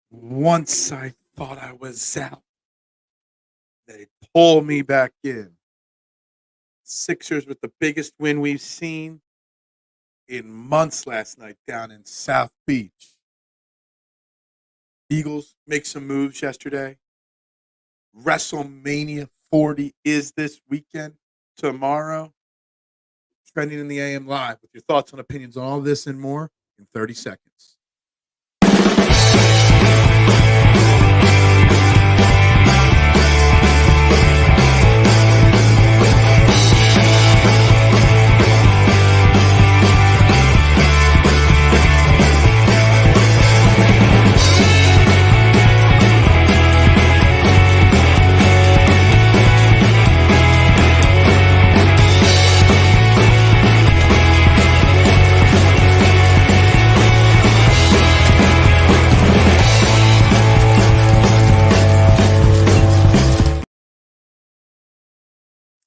Once I thought I was out, they pull me back in. Sixers with the biggest win we've seen in months last night down in South Beach. Eagles make some moves yesterday. WrestleMania 40 is this weekend. Tomorrow, trending in the AM live with your thoughts and opinions on all this and more in 30 seconds.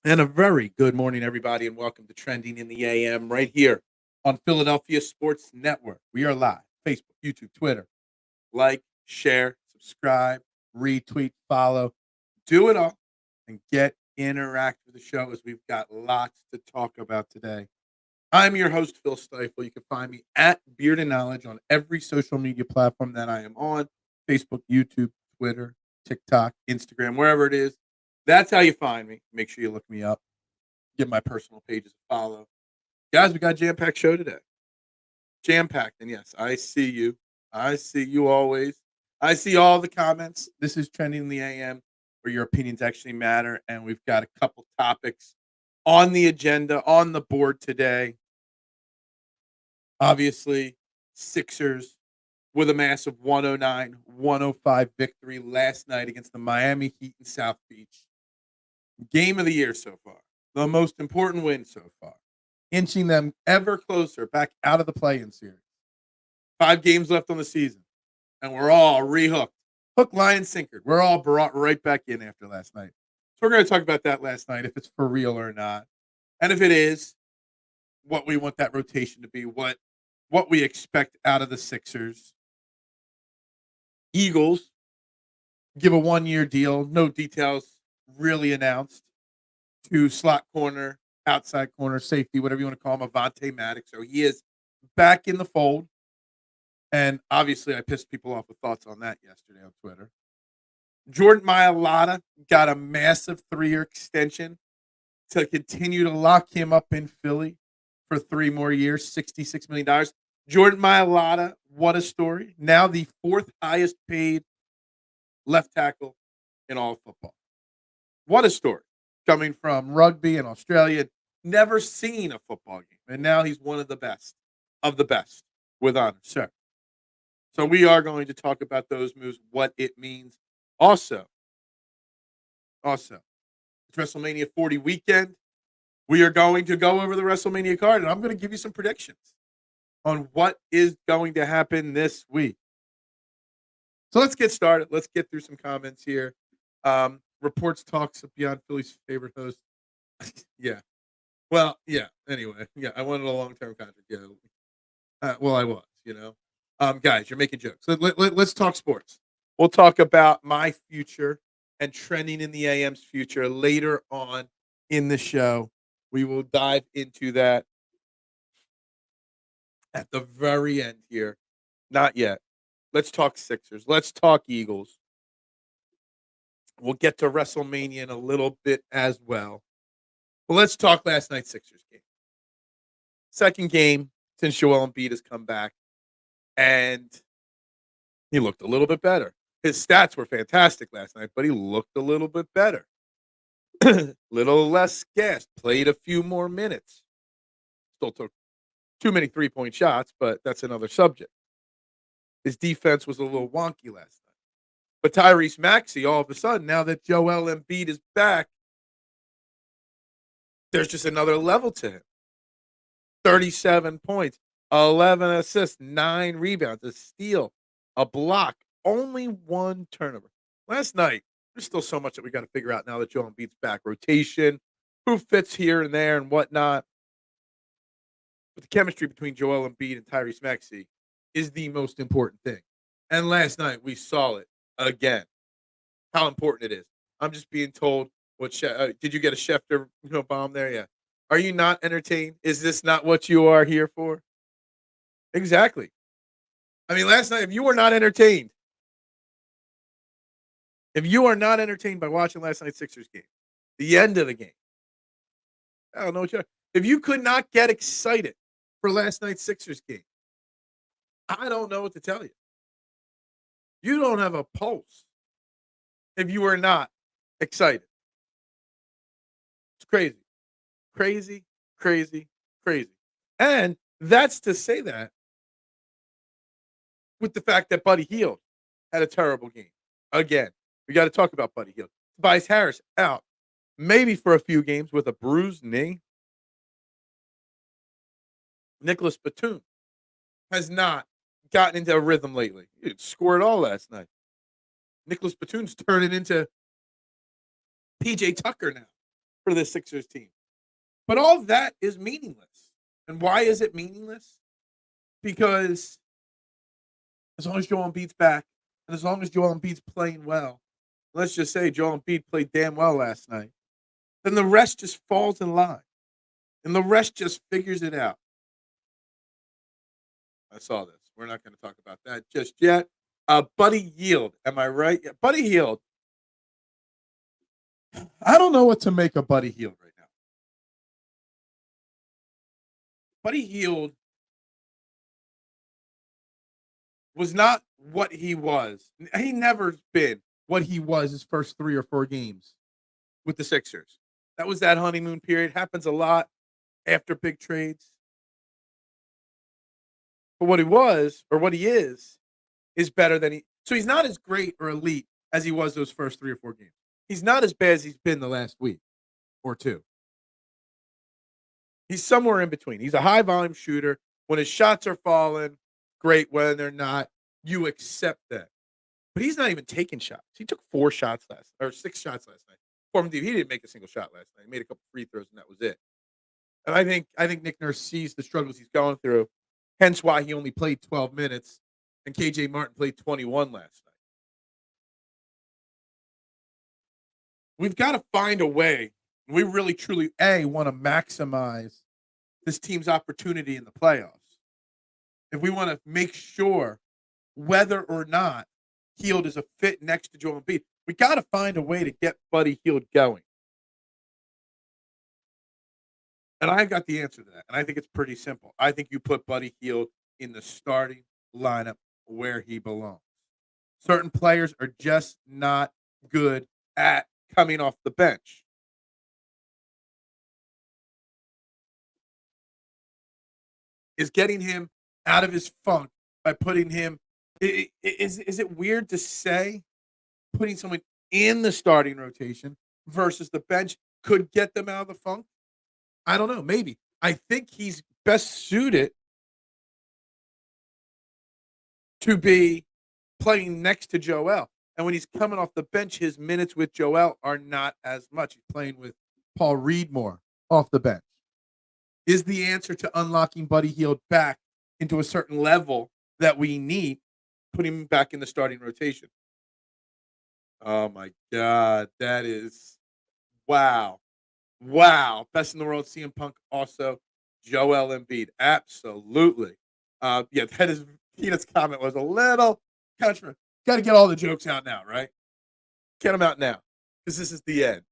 And a very good morning, everybody, and welcome to Trending in the AM right here on Philadelphia Sports Network. We are live, Facebook, YouTube, Twitter. Like, share, subscribe, retweet, follow. Do it all and interact with the show as we've got lots to talk about today. I'm your host, Phil Stiefel. You can find me at Beard and Knowledge on every social media platform that I am on: Facebook, YouTube, Twitter, TikTok, Instagram, wherever it is. That's how you find me. Make sure you look me up. Give my personal pages a follow. Guys, we got a jam-packed show today. Jam-packed. And yes, I see you. I see you always. I see all the comments. This is Trending in the AM where your opinions actually matter. And we've got a couple topics on the agenda, on the board today. Obviously, Sixers with a massive 109-105 victory last night against the Miami Heat in South Beach. Game of the year so far. The most important win so far. Inching them ever closer back out of the play-in series. 5 games left on the season. And we're all rehooked. Hook, line, sinker. We're all brought right back in after last night. So we're going to talk about that last night, if it's for real or not. And if it is, what we want that rotation to be, what we expect out of the Sixers. Eagles give a 1-year deal. No details really announced, to slot corner, outside corner, safety, whatever you want to call him, Avonte Maddox. So he is back in the fold. And obviously, I pissed people off with thoughts on that yesterday on Twitter. Jordan Mailata got a massive 3-year extension to continue to lock him up in Philly for 3 more years, $66 million. Jordan Mailata, what a story. Now the 4th highest paid left tackle in all of football. What a story. Coming from rugby in Australia, never seen a football game. And now he's one of the best with honor, sir. So we are going to talk about those moves, what it means. Also, it's WrestleMania 40 weekend. We are going to go over the WrestleMania card, and I'm going to give you some predictions on what is going to happen this week. So let's get started. Let's get through some comments here. Reports talks of Beyond Philly's favorite host. Yeah. Well, yeah. Anyway, yeah, I wanted a long-term contract. Yeah. Well, I was, Guys, you're making jokes. Let's talk sports. We'll talk about my future and Trending in the AM's future later on in the show. We will dive into that at the very end here. Not yet. Let's talk Sixers. Let's talk Eagles. We'll get to WrestleMania in a little bit as well. But let's talk last night's Sixers game. Second game since Joel Embiid has come back. And he looked a little bit better. His stats were fantastic last night, but he looked a little bit better. Little less gas. Played a few more minutes. Still took too many 3-point shots, but that's another subject. His defense was a little wonky last night. But Tyrese Maxey, all of a sudden, now that Joel Embiid is back, there's just another level to him. 37 points, 11 assists, 9 rebounds, a steal, a block, only 1 turnover. Last night, there's still so much that we got to figure out now that Joel Embiid's back. Rotation, who fits here and there and whatnot. But the chemistry between Joel Embiid and Tyrese Maxey is the most important thing. And last night we saw it again. How important it is. I'm just being told what. Did you get a Schefter bomb there? Yeah. Are you not entertained? Is this not what you are here for? Exactly. I mean, last night, if you were not entertained, by watching last night's Sixers game, the end of the game, I don't know what you. If you could not get excited for last night's Sixers game, I don't know what to tell you. You don't have a pulse if you are not excited. It's crazy, crazy, crazy, crazy. And that's to say that with the fact that Buddy Hield had a terrible game. Again, we got to talk about Buddy Hield. Tobias Harris out, maybe for a few games with a bruised knee. Nicholas Batum has not gotten into a rhythm lately. He didn't score at all last night. Nicholas Batum's turning into PJ Tucker now for the Sixers team. But all that is meaningless. And why is it meaningless? Because as long as Joel Embiid's back, and as long as Joel Embiid's playing well, let's just say Joel Embiid played damn well last night, then the rest just falls in line. And the rest just figures it out. I saw this. We're not going to talk about that just yet. Buddy Hield, am I right? Yeah, Buddy Hield. I don't know what to make of Buddy Hield right now. Buddy Hield was not what he was. He never been what he was his first 3 or 4 games with the Sixers. That was that honeymoon period. Happens a lot after big trades. But what he was, or what he is better than he. So he's not as great or elite as he was those first 3 or 4 games. He's not as bad as he's been the last week or 2. He's somewhere in between. He's a high volume shooter. When his shots are falling, great. When they're not, you accept that. But he's not even taking shots. He took 6 shots last night. He didn't make a single shot last night. He made a couple free throws and that was it. And I think Nick Nurse sees the struggles he's going through. Hence why he only played 12 minutes and KJ Martin played 21 last night. We've got to find a way. We really, truly, want to maximize this team's opportunity in the playoffs. If we want to make sure whether or not Hield is a fit next to Joel Embiid, we got to find a way to get Buddy Hield going. And I've got the answer to that. And I think it's pretty simple. I think you put Buddy Hield in the starting lineup where he belongs. Certain players are just not good at coming off the bench. Is getting him out of his funk by putting him. Is it weird to say putting someone in the starting rotation versus the bench could get them out of the funk? I don't know. Maybe. I think he's best suited to be playing next to Joel. And when he's coming off the bench, his minutes with Joel are not as much. He's playing with Paul Reed more off the bench. Is the answer to unlocking Buddy Hield back into a certain level that we need, putting him back in the starting rotation? Oh, my God. That is wow. Wow. Best in the world, CM Punk also. Joel Embiid. Absolutely. That is Peanut's comment was a little controversial. Got to get all the jokes out now, right? Get them out now. Because this is the end.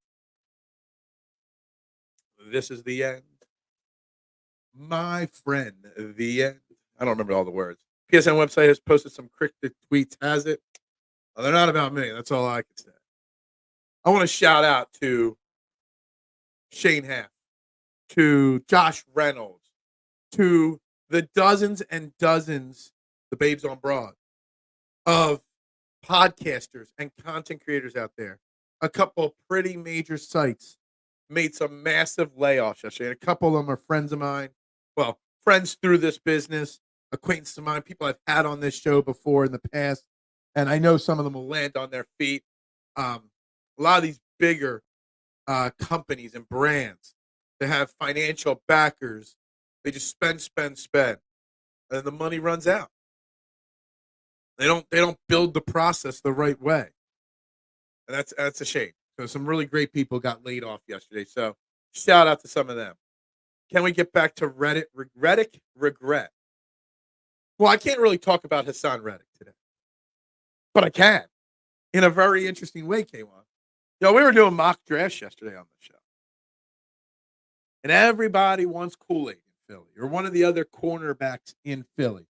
This is the end. My friend, the end. I don't remember all the words. PSN website has posted some cryptic tweets, has it? Well, they're not about me. That's all I can say. I want to shout out to Shane Haff, to Josh Reynolds, to the dozens and dozens, the babes on broad, of podcasters and content creators out there. A couple pretty major sites made some massive layoffs yesterday. And a couple of them are friends of mine. Well, friends through this business, acquaintances of mine, people I've had on this show before in the past. And I know some of them will land on their feet. A lot of these bigger companies and brands that have financial backers, they just spend. And the money runs out. They don't build the process the right way. And that's a shame. So some really great people got laid off yesterday. So shout out to some of them. Can we get back to Reddick regret? Well, I can't really talk about Hassan Reddick today, but I can in a very interesting way, K1. We were doing mock drafts yesterday on the show, and everybody wants Kool-Aid in Philly or one of the other cornerbacks in Philly.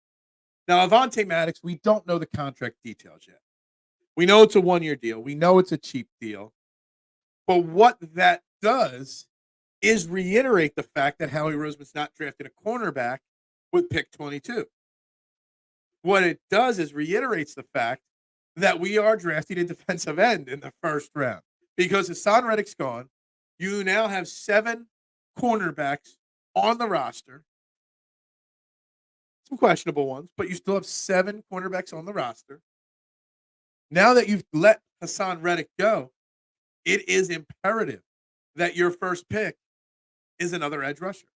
Now, Avonte Maddox, we don't know the contract details yet. We know it's a one-year deal. We know it's a cheap deal. But what that does is reiterate the fact that Howie Roseman's not drafted a cornerback with pick 22. What it does is reiterates the fact that we are drafting a defensive end in the first round. Because Hassan Reddick's gone, you now have 7 cornerbacks on the roster. Some questionable ones, but you still have 7 cornerbacks on the roster. Now that you've let Hassan Reddick go, it is imperative that your first pick is another edge rusher.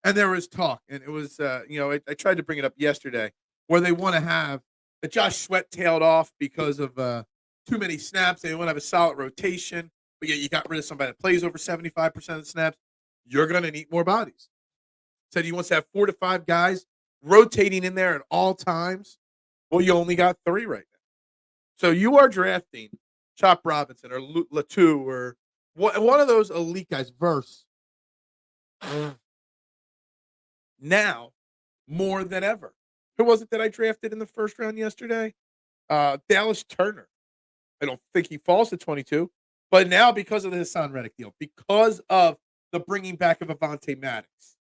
And there was talk, and it was, I tried to bring it up yesterday, where they want to have Josh Sweat tailed off because of too many snaps. They want to have a solid rotation, but yet you got rid of somebody that plays over 75% of the snaps. You're going to need more bodies. Said he wants to have 4 to 5 guys rotating in there at all times. Well, you only got 3 right now. So you are drafting Chop Robinson or Latu or one of those elite guys, Verse, now more than ever. Who was it that I drafted in the first round yesterday? Dallas Turner. I don't think he falls to 22, but now because of the Hassan Reddick deal, because of the bringing back of Avonte Maddox,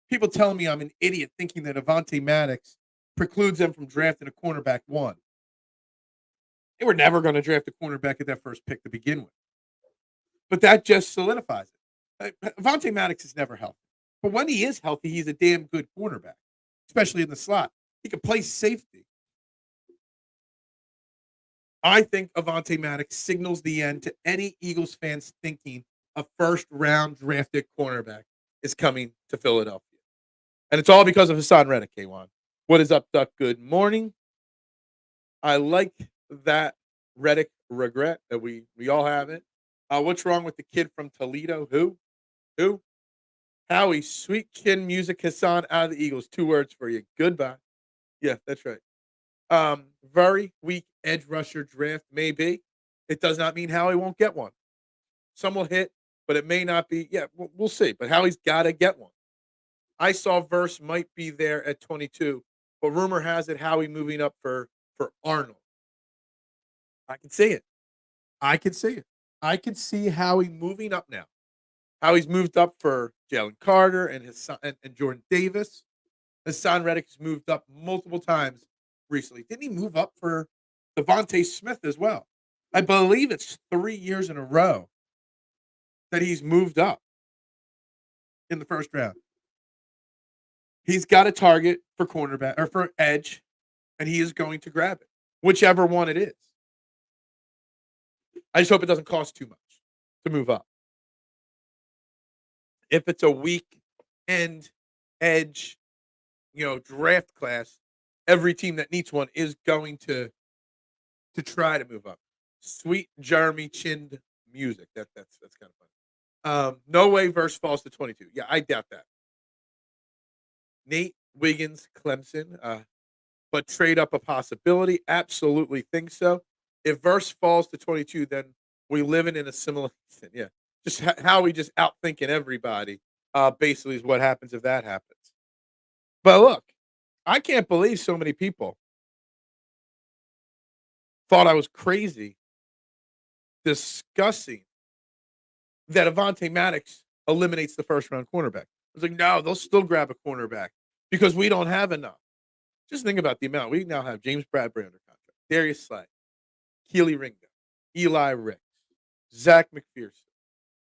people telling me I'm an idiot thinking that Avonte Maddox precludes them from drafting a cornerback 1. They were never going to draft a cornerback at that first pick to begin with. But that just solidifies it. Avonte Maddox is never healthy. But when he is healthy, he's a damn good cornerback, especially in the slot. He can play safety. I think Avonte Maddox signals the end to any Eagles fans thinking a first-round drafted cornerback is coming to Philadelphia. And it's all because of Hassan Reddick, K1. What is up, Duck? Good morning. I like that Reddick regret that we all have it. What's wrong with the kid from Toledo? Who? Howie, sweet chin music Hassan out of the Eagles. 2 words for you. Goodbye. Yeah, that's right. Very weak edge rusher draft, maybe. It does not mean Howie won't get one. Some will hit, but it may not be. Yeah, we'll see. But Howie's got to get one. I saw Verse might be there at 22, but rumor has it Howie moving up for Arnold. I can see it. I can see Howie moving up now. Howie's moved up for Jalen Carter and his son and Jordan Davis. Hassan Reddick has moved up multiple times recently. Didn't he move up for Devontae Smith as well? I believe it's 3 years in a row that he's moved up in the first round. He's got a target for cornerback or for edge, and he is going to grab it, whichever one it is. I just hope it doesn't cost too much to move up. If it's a weak end edge, draft class, every team that needs one is going to try to move up. Sweet Jeremy Chind music. That's kind of funny. No way Verse falls to 22. Yeah, I doubt that. Nate Wiggins, Clemson. But trade up a possibility. Absolutely think so. If Verse falls to 22, then we live in a similar. Yeah, just how we just outthinking everybody. Basically, is what happens if that happens. But look, I can't believe so many people thought I was crazy discussing that Avonte Maddox eliminates the first round cornerback. I was like, no, they'll still grab a cornerback because we don't have enough. Just think about the amount. We now have James Bradbury under contract, Darius Slay, Keely Ringo, Eli Ricks, Zach McPherson,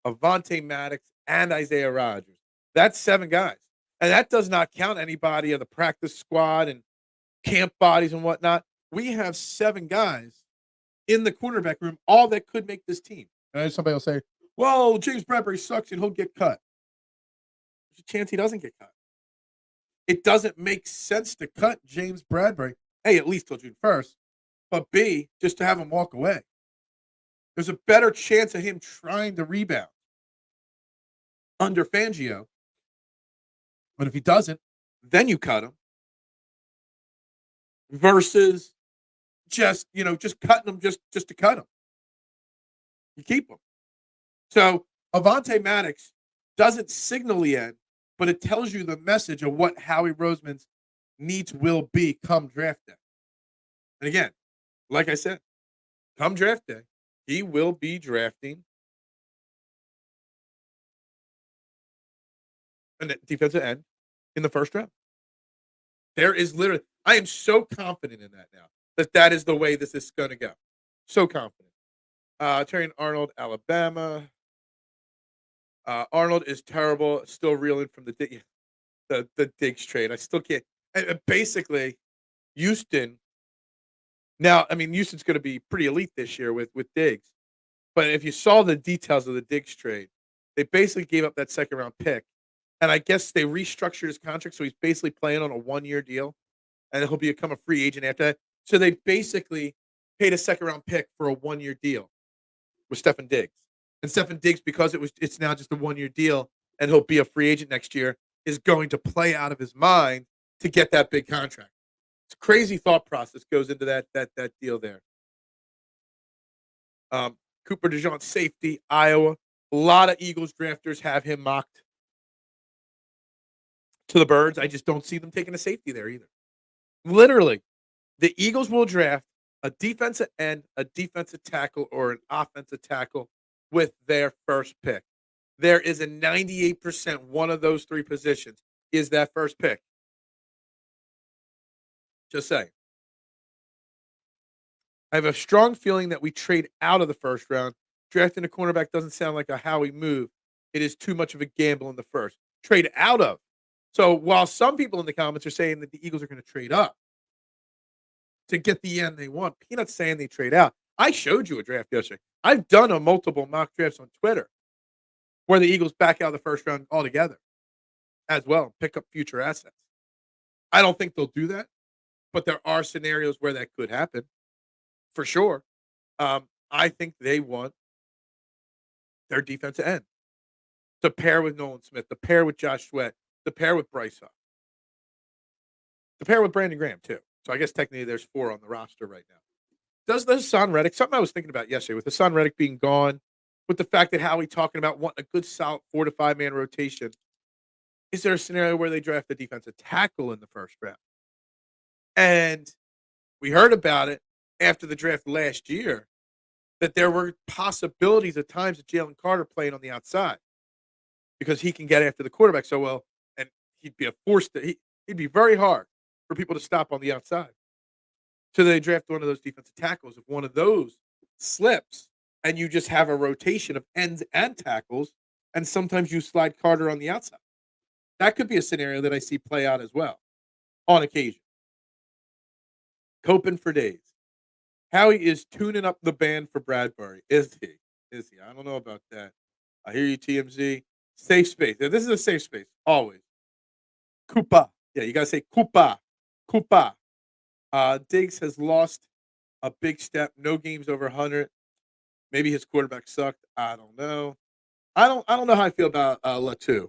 Avonte Maddox, and Isaiah Rodgers. That's 7 guys. And that does not count anybody of the practice squad and camp bodies and whatnot. We have 7 guys in the cornerback room, all that could make this team. And somebody will say, well, James Bradbury sucks and he'll get cut. There's a chance he doesn't get cut. It doesn't make sense to cut James Bradbury. Hey, at least till June 1st. but B, just to have him walk away. There's a better chance of him trying to rebound under Fangio. But if he doesn't, then you cut him versus just cutting him just to cut him. You keep him. So Avonte Maddox doesn't signal the end, but it tells you the message of what Howie Roseman's needs will be come draft day. And again, like I said, come draft day, he will be drafting a defensive end in the first round. There is literally, I am so confident in that now that is the way this is going to go. So confident. Terry Arnold, Alabama. Arnold is terrible. Still reeling from the Diggs trade. I still can't. And basically, Houston. Now, I mean, Houston's going to be pretty elite this year with Diggs. But if you saw the details of the Diggs trade, they basically gave up that second round pick, and I guess they restructured his contract, so he's basically playing on a 1-year deal, and he'll become a free agent after that. So they basically paid a second round pick for a 1-year deal with Stefon Diggs. And Stefon Diggs, because it's now just a 1-year deal and he'll be a free agent next year, is going to play out of his mind to get that big contract. It's a crazy thought process goes into that deal there. Cooper DeJean, safety, Iowa. A lot of Eagles drafters have him mocked to the birds. I just don't see them taking a safety there either. Literally, the Eagles will draft a defensive end, a defensive tackle, or an offensive tackle with their first pick. There is a 98% one of those three positions is that first pick. Just saying. I have a strong feeling that we trade out of the first round. Drafting a cornerback doesn't sound like a Howie move. It is too much of a gamble in the first. Trade out of. So while some people in the comments are saying that the Eagles are going to trade up to get the end they want, Peanut's saying they trade out. I showed you a draft yesterday. I've done a multiple mock drafts on Twitter where the Eagles back out of the first round altogether as well, pick up future assets. I don't think they'll do that, but there are scenarios where that could happen for sure. I think they want their defensive end to pair with Nolan Smith, to pair with Josh Sweat, to pair with Bryce Huff, to pair with Brandon Graham too. So I guess technically there's 4 on the roster right now. Does the Hassan Reddick, something I was thinking about yesterday, with Hassan Reddick being gone, with the fact that Howie talking about wanting a good solid 4 to 5 man rotation, is there a scenario where they draft a defensive tackle in the first round? And we heard about it after the draft last year, that there were possibilities at times of Jalen Carter playing on the outside because he can get after the quarterback so well, and he'd be a force to he'd be very hard for people to stop on the outside. So they draft one of those defensive tackles. If one of those slips and you just have a rotation of ends and tackles, and sometimes you slide Carter on the outside. That could be a scenario that I see play out as well on occasion. Coping for days. Howie is tuning up the band for Bradbury. Is he? Is he? I don't know about that. I hear you, TMZ. Safe space. This is a safe space. Always. Koopa. Yeah, you got to say Koopa. Koopa. Diggs has lost a big step. No games over 100. Maybe his quarterback sucked. I don't know. I don't know how I feel about Latu.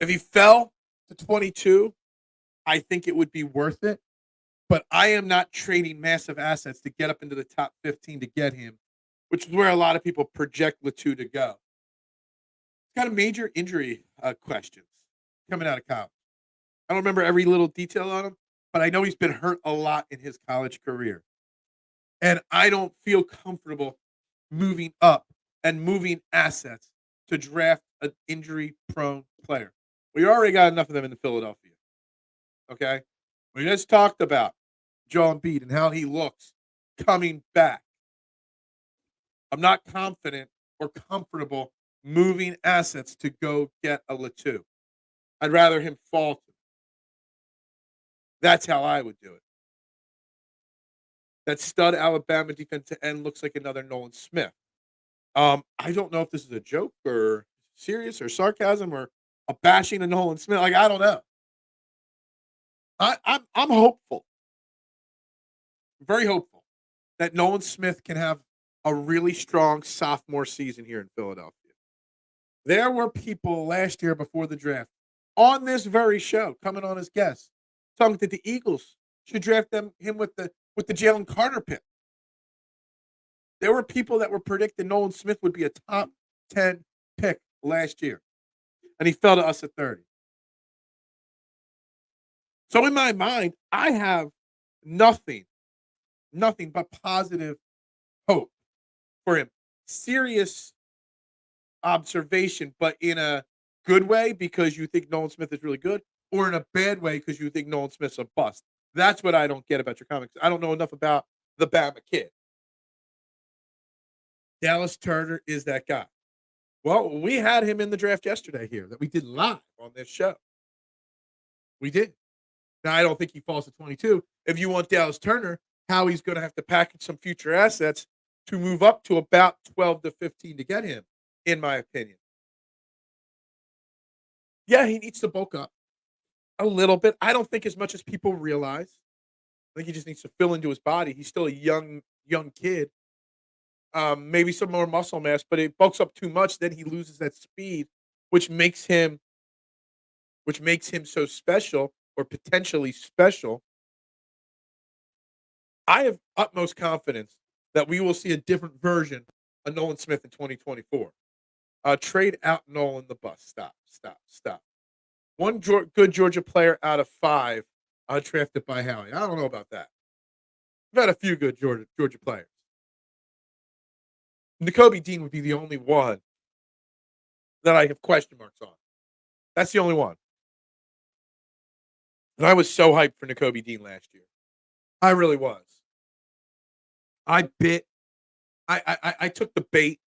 If he fell to 22, I think it would be worth it. But I am not trading massive assets to get up into the top 15 to get him, which is where a lot of people project Latu to go. He's got a major injury questions coming out of college. I don't remember every little detail on him, but I know he's been hurt a lot in his college career. And I don't feel comfortable moving up and moving assets to draft an injury-prone player. We already got enough of them in Philadelphia. Okay? We just talked about Joel Embiid and how he looks coming back. I'm not confident or comfortable moving assets to go get a Latu. I'd rather him fall to me. That's how I would do it. That stud Alabama defensive end looks like another Nolan Smith. I don't know if this is a joke or serious or sarcasm or a bashing of Nolan Smith. Like, I don't know. I'm hopeful. very hopeful that Nolan Smith can have a really strong sophomore season here in Philadelphia. There were people last year before the draft on this very show coming on as guests talking that the Eagles should draft him with the Jalen Carter pick. There were people that were predicting Nolan Smith would be a top 10 pick last year, and he fell to us at 30. So in my mind, I have nothing but positive hope for him. Serious observation, but in a good way because you think Nolan Smith is really good, or in a bad way because you think Nolan Smith's a bust. That's what I don't get about your comics. I don't know enough about the Bama kid. Dallas Turner is that guy. Well, we had him in the draft yesterday here that we did live on this show. We did. Now, I don't think he falls to 22. If you want Dallas Turner, Howie's going to have to package some future assets to move up to about 12 to 15 to get him, in my opinion. Yeah, he needs to bulk up a little bit. I don't think as much as people realize. I think he just needs to fill into his body. He's still a young kid. Maybe some more muscle mass, but it bulks up too much, then he loses that speed, which makes him so special or potentially special. I have utmost confidence that we will see a different version of Nolan Smith in 2024. Trade out Nolan the bus. Stop. One good Georgia player out of 5 drafted by Howie. I don't know about that. We've had a few good Georgia players. Nakobe Dean would be the only one that I have question marks on. That's the only one. And I was so hyped for Nakobe Dean last year. I really was. I took the bait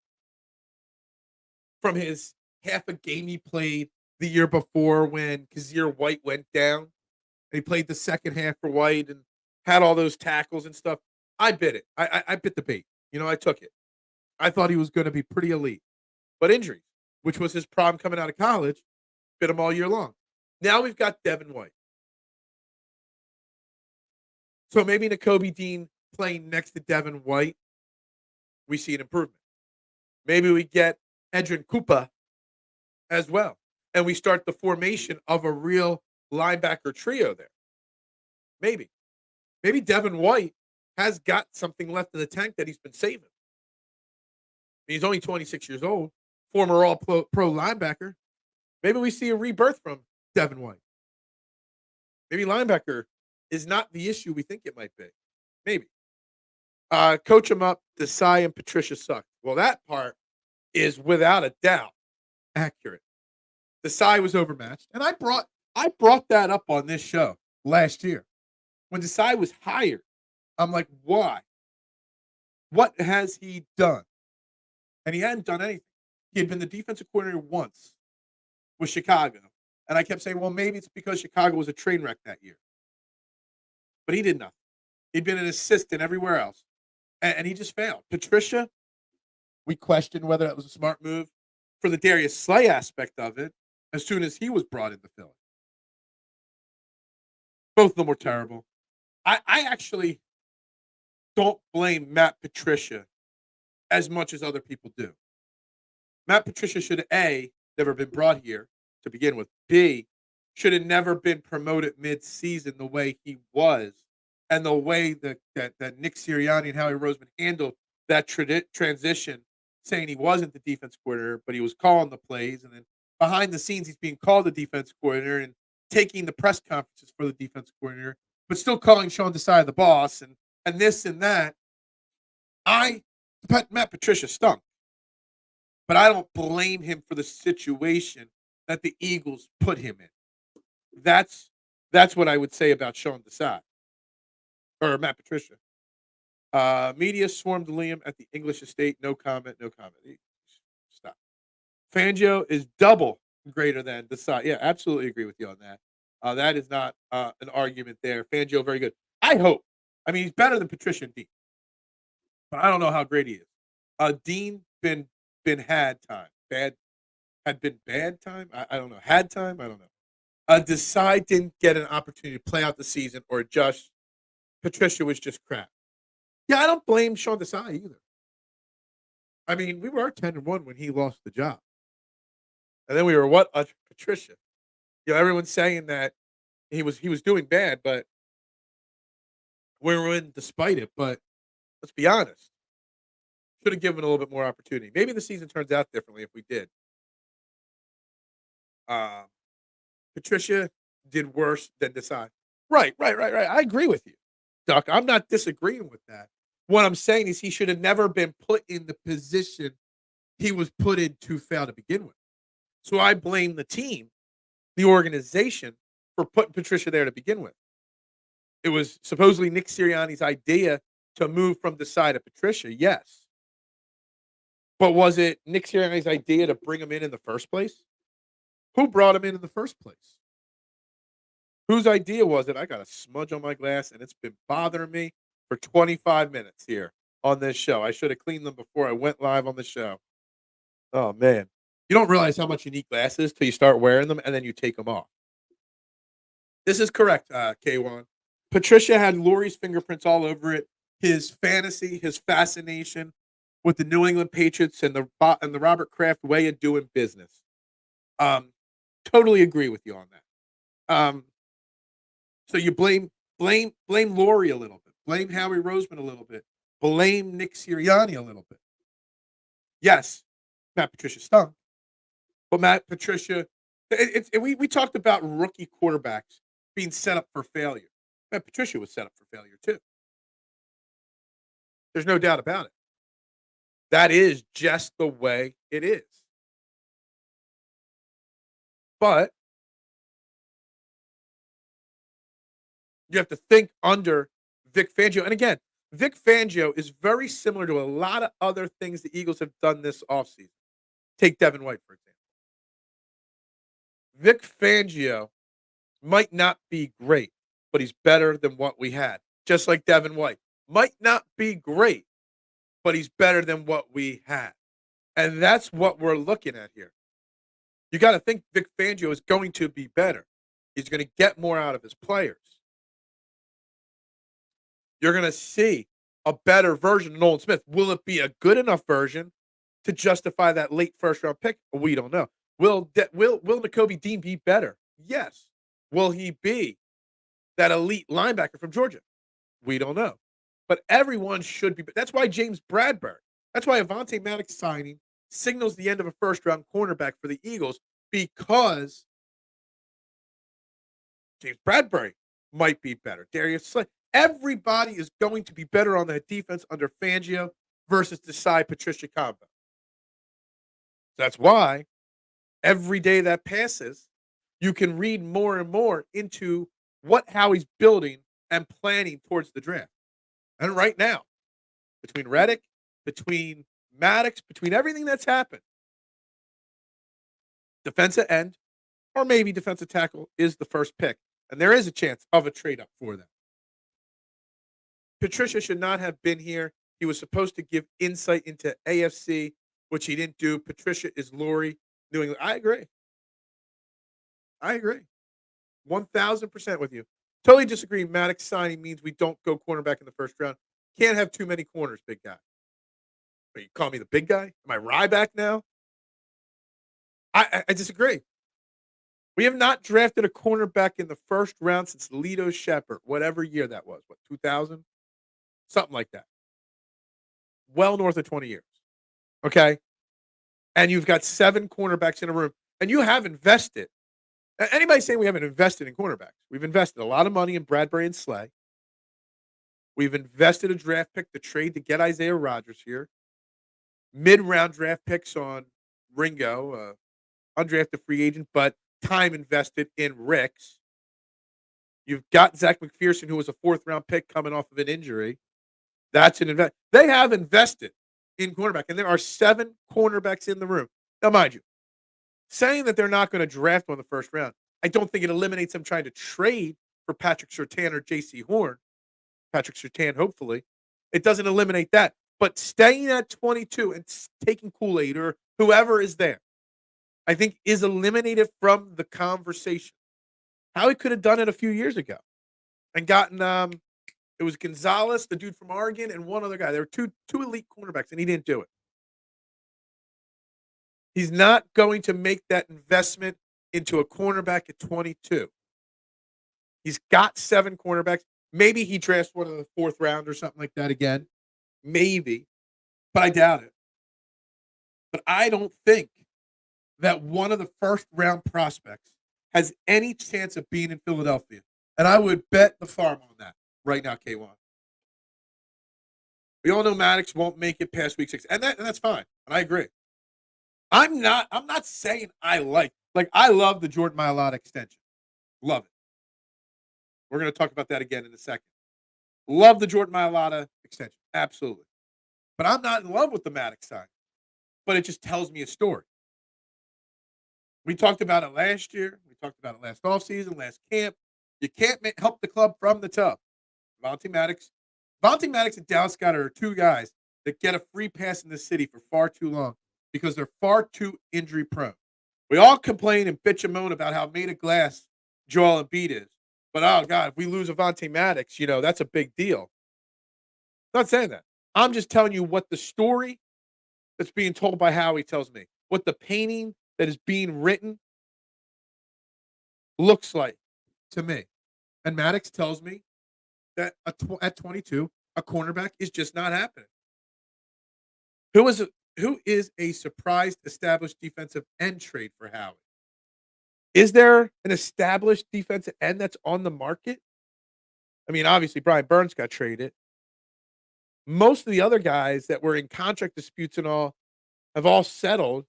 from his half a game he played the year before when Kazir White went down. And he played the second half for White and had all those tackles and stuff. I bit it. I bit the bait. I took it. I thought he was going to be pretty elite. But injuries, which was his problem coming out of college, bit him all year long. Now we've got Devin White. So maybe Nakobe Dean playing next to Devin White, we see an improvement. Maybe we get Edrin Koopa as well. And we start the formation of a real linebacker trio there. Maybe. Maybe Devin White has got something left in the tank that he's been saving. He's only 26 years old, former all-pro linebacker. Maybe we see a rebirth from Devin White. Maybe linebacker is not the issue we think it might be. Maybe. Coach him up. Desai and Patricia suck. Well, that part is without a doubt accurate. Desai was overmatched, and I brought that up on this show last year when Desai was hired. I'm like, why? What has he done? And he hadn't done anything. He had been the defensive coordinator once with Chicago. And I kept saying, well, maybe it's because Chicago was a train wreck that year. But he did nothing. He'd been an assistant everywhere else. And he just failed. Patricia, we questioned whether that was a smart move for the Darius Slay aspect of it as soon as he was brought into Philly. Both of them were terrible. I actually don't blame Matt Patricia as much as other people do. Matt Patricia should have, A, never been brought here to begin with. B, should have never been promoted mid-season the way he was and the way that Nick Sirianni and Howie Roseman handled that transition, saying he wasn't the defense coordinator, but he was calling the plays. And then behind the scenes, he's being called the defense coordinator and taking the press conferences for the defense coordinator, but still calling Sean Desai the boss and this and that. Matt Patricia stunk, but I don't blame him for the situation that the Eagles put him in. That's what I would say about Sean Desai or Matt Patricia. Media swarmed Liam at the English estate. No comment. Stop. Fangio is double greater than Desai. Yeah, absolutely agree with you on that. That is not an argument there. Fangio, very good. I hope. I mean, he's better than Patricia and Dean. But I don't know how great he is. Dean been had time. Had been bad time? I don't know. Had time? I don't know. Desai didn't get an opportunity to play out the season or adjust. Patricia was just crap. Yeah, I don't blame Sean Desai either. I mean, we were 10-1 when he lost the job. And then we were what? Patricia. Everyone's saying that he was doing bad, but we were in despite it. But let's be honest. Should have given a little bit more opportunity. Maybe the season turns out differently if we did. Um, Patricia did worse than Desai. Right. I agree with you, Duck. I'm not disagreeing with that. What I'm saying is he should have never been put in the position he was put in to fail to begin with. So I blame the team, the organization, for putting Patricia there to begin with. It was supposedly Nick Sirianni's idea to move from Desai to Patricia, yes. But was it Nick Sirianni's idea to bring him in the first place? Who brought him in the first place? Whose idea was it? I got a smudge on my glass, and it's been bothering me for 25 minutes here on this show. I should have cleaned them before I went live on the show. Oh, man. You don't realize how much you need glasses till you start wearing them, and then you take them off. This is correct, K1. Patricia had Lori's fingerprints all over it. His fantasy, his fascination with the New England Patriots and the Robert Kraft way of doing business. Totally agree with you on that. So you blame Lori a little bit, blame Howie Roseman a little bit, blame Nick Sirianni a little bit. Yes, Matt Patricia stunk, but Matt Patricia, we talked about rookie quarterbacks being set up for failure. Matt Patricia was set up for failure too. There's no doubt about it. That is just the way it is. But you have to think under Vic Fangio. And again, Vic Fangio is very similar to a lot of other things the Eagles have done this offseason. Take Devin White, for example. Vic Fangio might not be great, but he's better than what we had. Just like Devin White. Might not be great, but he's better than what we had. And that's what we're looking at here. You got to think Vic Fangio is going to be better. He's going to get more out of his players. You're going to see a better version of Nolan Smith. Will it be a good enough version to justify that late first-round pick? We don't know. Will Nakobe Dean be better? Yes. Will he be that elite linebacker from Georgia? We don't know. But everyone should be. That's why James Bradbury, that's why Avonte Maddox signing signals the end of a first-round cornerback for the Eagles, because James Bradbury might be better. Darius Slay. Everybody is going to be better on that defense under Fangio versus Desai Patricia combo. That's why every day that passes, you can read more and more into what Howie's building and planning towards the draft. And right now, between Reddick, between Maddox, between everything that's happened, defensive end or maybe defensive tackle is the first pick. And there is a chance of a trade up for them. Patricia should not have been here. He was supposed to give insight into AFC, which he didn't do. Patricia is Lori, New England. I agree. 1,000% with you. Totally disagree. Maddox signing means we don't go cornerback in the first round. Can't have too many corners, big guy. But you call me the big guy? Am I Ryback now? I disagree. We have not drafted a cornerback in the first round since Lito Shepherd, whatever year that was. What, 2000? Something like that. Well north of 20 years. Okay? And you've got 7 cornerbacks in a room. And you have invested. Anybody saying we haven't invested in cornerbacks? We've invested a lot of money in Bradbury and Slay. We've invested a draft pick to trade to get Isaiah Rodgers here. Mid-round draft picks on Ringo, undrafted free agent, but time invested in Ricks. You've got Zach McPherson, who was a 4th-round pick coming off of an injury. That's an invest. They have invested in cornerback, and there are 7 cornerbacks in the room. Now, mind you, saying that they're not going to draft one in the first round, I don't think it eliminates them trying to trade for Patrick Surtain or J.C. Horn. Patrick Surtain, hopefully. It doesn't eliminate that. But staying at 22 and taking Kool-Aid or whoever is there, I think is eliminated from the conversation. Howie could have done it a few years ago and gotten It was Gonzalez, the dude from Oregon, and one other guy. There were two elite cornerbacks, and he didn't do it. He's not going to make that investment into a cornerback at 22. He's got 7 cornerbacks. Maybe he drafts one in the 4th round or something like that again. Maybe. But I doubt it. But I don't think that one of the first-round prospects has any chance of being in Philadelphia. And I would bet the farm on that right now, K1. We all know Maddox won't make it past week 6. And that's fine. And I agree. I'm not saying I I love the Jordan Mailata extension. Love it. We're going to talk about that again in a second. Love the Jordan Mailata extension. Absolutely. But I'm not in love with the Maddox sign. But it just tells me a story. We talked about it last year. We talked about it last offseason, last camp. You can't help the club from the top. Avonte Maddox and Dallas Goedert are 2 guys that get a free pass in the city for far too long because they're far too injury prone. We all complain and bitch and moan about how made of glass Joel Embiid is. But, oh, God, if we lose Avonte Maddox, that's a big deal. I'm not saying that. I'm just telling you what the story that's being told by Howie tells me. What the painting that is being written looks like to me. And Maddox tells me that at 22, a cornerback is just not happening. Who is a surprised established defensive end trade for Howie? Is there an established defensive end that's on the market? I mean, obviously, Brian Burns got traded. Most of the other guys that were in contract disputes and all have all settled.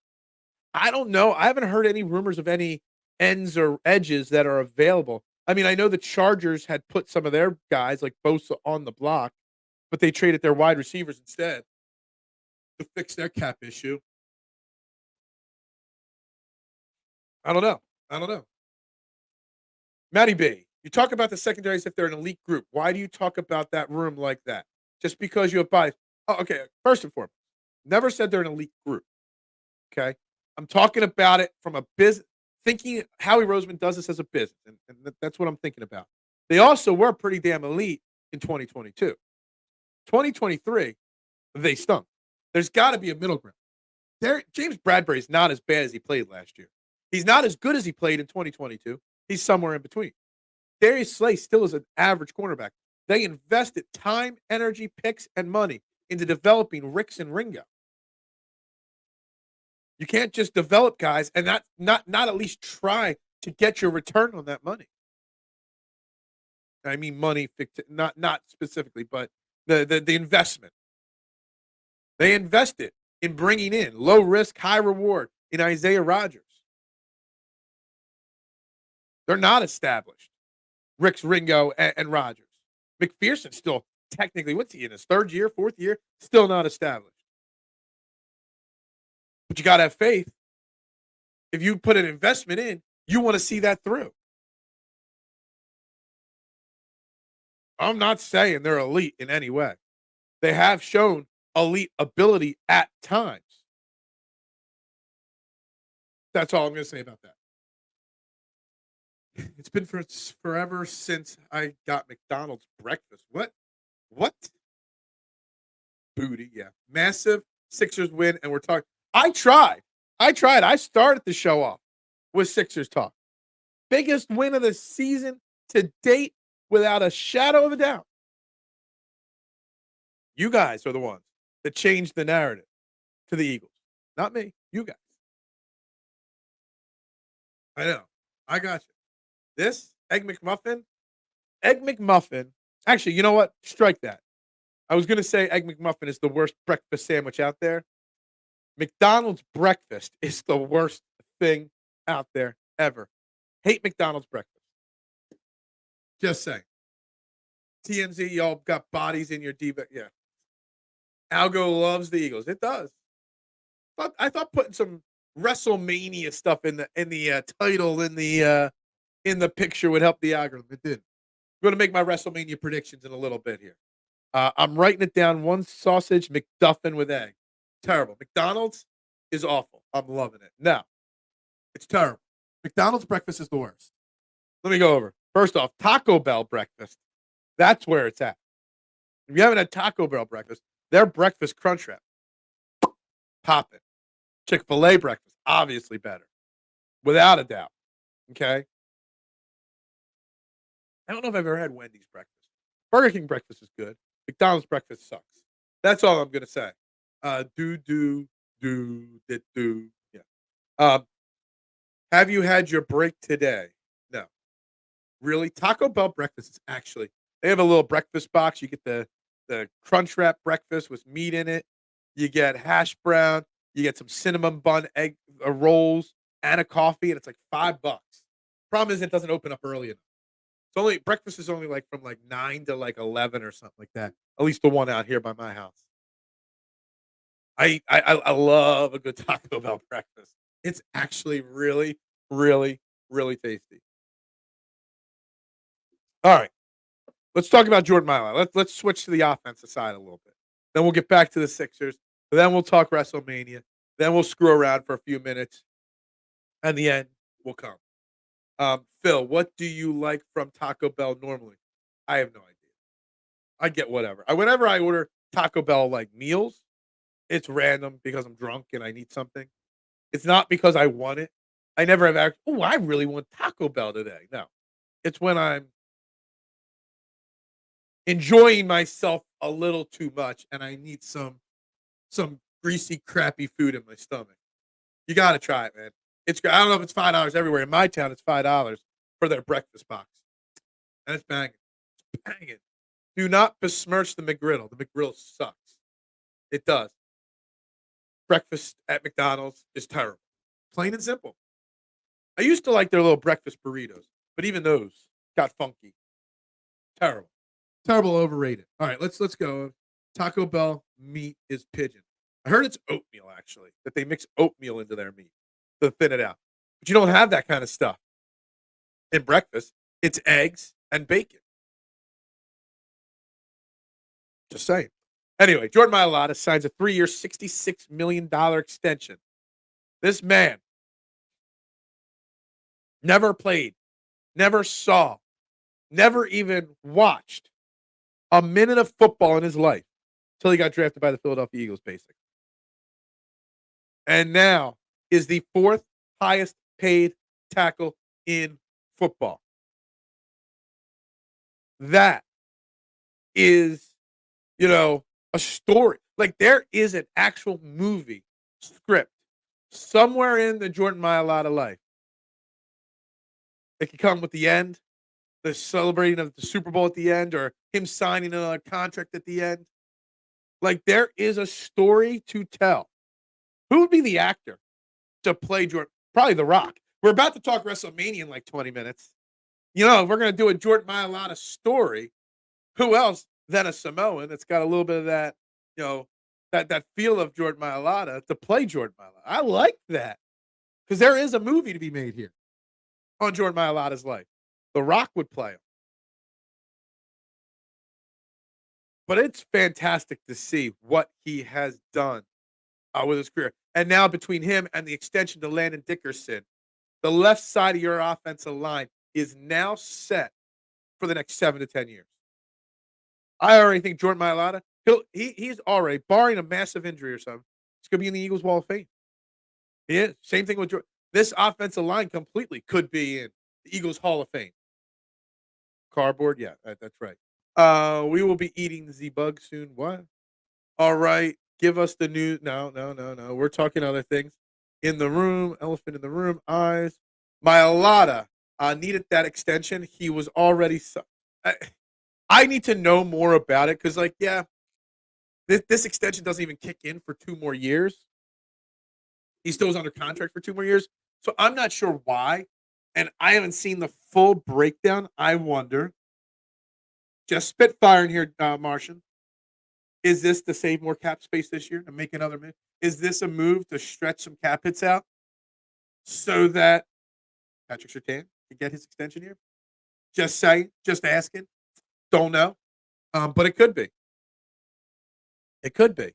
I don't know. I haven't heard any rumors of any ends or edges that are available. I mean, I know the Chargers had put some of their guys like Bosa on the block, but they traded their wide receivers instead to fix their cap issue. I don't know. Matty B, you talk about the secondary as if they're an elite group. Why do you talk about that room like that? Just because you have bias. Oh, okay. First and foremost, never said they're an elite group. Okay. I'm talking about it from a business, thinking Howie Roseman does this as a business. And that's what I'm thinking about. They also were pretty damn elite in 2022. 2023, they stunk. There's got to be a middle ground. James Bradbury is not as bad as he played last year. He's not as good as he played in 2022. He's somewhere in between. Darius Slay still is an average cornerback. They invested time, energy, picks, and money into developing Ricks and Ringo. You can't just develop guys and not at least try to get your return on that money. I mean money, not specifically, but the investment. They invested in bringing in low risk, high reward in Isaiah Rodgers. They're not established. Ricks, Ringo, and Rodgers. McPherson's still technically, what's he in his 3rd year, 4th year? Still not established. But you got to have faith. If you put an investment in, you want to see that through. I'm not saying they're elite in any way. They have shown elite ability at times. That's all I'm going to say about that. It's been forever since I got McDonald's breakfast. What? Booty, yeah. Massive Sixers win, and we're talking. I tried. I started the show off with Sixers talk. Biggest win of the season to date, without a shadow of a doubt. You guys are the ones that changed the narrative to the Eagles. Not me. You guys. I know. I got you. This Egg McMuffin. Actually, you know what? Strike that. I was going to say Egg McMuffin is the worst breakfast sandwich out there. McDonald's breakfast is the worst thing out there ever. Hate McDonald's breakfast. Just saying. TMZ, y'all got bodies in your diva. Yeah. Algo loves the Eagles. It does. I thought putting some WrestleMania stuff in the title in the picture would help the algorithm. It didn't. I'm going to make my WrestleMania predictions in a little bit here. I'm writing it down. 1 sausage McDuffin with egg. Terrible. McDonald's is awful. I'm loving it. No, it's terrible. McDonald's breakfast is the worst. Let me go over. First off, Taco Bell breakfast. That's where it's at. If you haven't had Taco Bell breakfast, their breakfast crunch wrap, popping. Chick-fil-A breakfast, obviously better, without a doubt. Okay? I don't know if I've ever had Wendy's breakfast. Burger King breakfast is good. McDonald's breakfast sucks. That's all I'm gonna say. Do. Yeah. Um, have you had your break today? No. Really? Taco Bell breakfast is actually they have a little breakfast box. You get the crunch wrap breakfast with meat in it. You get hash brown. You get some cinnamon bun egg rolls and a coffee, and it's like $5. Problem is, it doesn't open up early enough. It's only breakfast is only like from like 9 to like 11 or something like that. At least the one out here by my house. I love a good Taco Bell breakfast. It's actually really, really, really tasty. All right. Let's talk about Jordan Mailata. Let's switch to the offensive side a little bit. Then we'll get back to the Sixers. Then we'll talk WrestleMania. Then we'll screw around for a few minutes. And the end will come. Phil, what do you like from Taco Bell normally? I have no idea. I get whatever. Whenever I order Taco Bell like meals, it's random because I'm drunk and I need something. It's not because I want it. I never have asked, oh, I really want Taco Bell today. No. It's when I'm enjoying myself a little too much and I need some greasy, crappy food in my stomach. You gotta try it, man. It's I don't know if it's $5 everywhere. In my town, it's $5 for their breakfast box. And it's banging. It's banging. Do not besmirch the McGriddle. The McGriddle sucks. It does. Breakfast at McDonald's is terrible. Plain and simple. I used to like their little breakfast burritos, but even those got funky. Terrible. Terrible, overrated. All right, let's go. Taco Bell meat is pigeon. I heard it's oatmeal actually, that they mix oatmeal into their meat to thin it out. But you don't have that kind of stuff in breakfast. It's eggs and bacon. Just saying. Anyway, Jordan Mailata signs a 3-year, $66 million extension. This man never played, never saw, never even watched a minute of football in his life until he got drafted by the Philadelphia Eagles, basically. And now is the 4th highest paid tackle in football. That is, a story. Like there is an actual movie script somewhere in the Jordan Mailata life. It could come with the end, the celebrating of the Super Bowl at the end, or him signing another contract at the end. Like there is a story to tell. Who would be the actor to play Jordan? Probably The Rock. We're about to talk WrestleMania in like 20 minutes. If we're going to do a Jordan Mailata story, who else than a Samoan that's got a little bit of that, that feel of Jordan Mailata to play Jordan Mailata? I like that because there is a movie to be made here on Jordan Mailata's life. The Rock would play him. But it's fantastic to see what he has done with his career. And now between him and the extension to Landon Dickerson, the left side of your offensive line is now set for the next 7 to 10 years. I already think Jordan Mailata, he's already, barring a massive injury or something, he's going to be in the Eagles Wall of Fame. He is. Same thing with Jordan. This offensive line completely could be in the Eagles Hall of Fame. Cardboard? Yeah, that's right. We will be eating the bug soon. What? All right. Give us the news. No. We're talking other things. In the room, elephant in the room, eyes. Mailata needed that extension. He was already. I need to know more about it because, this extension doesn't even kick in for 2 more years. He still is under contract for 2 more years. So I'm not sure why. And I haven't seen the full breakdown. I wonder. Just spitfiring here, Martian. Is this to save more cap space this year and make another move? Is this a move to stretch some cap hits out so that Patrick Surtain can get his extension here? Just saying, just asking. Don't know. But it could be. It could be.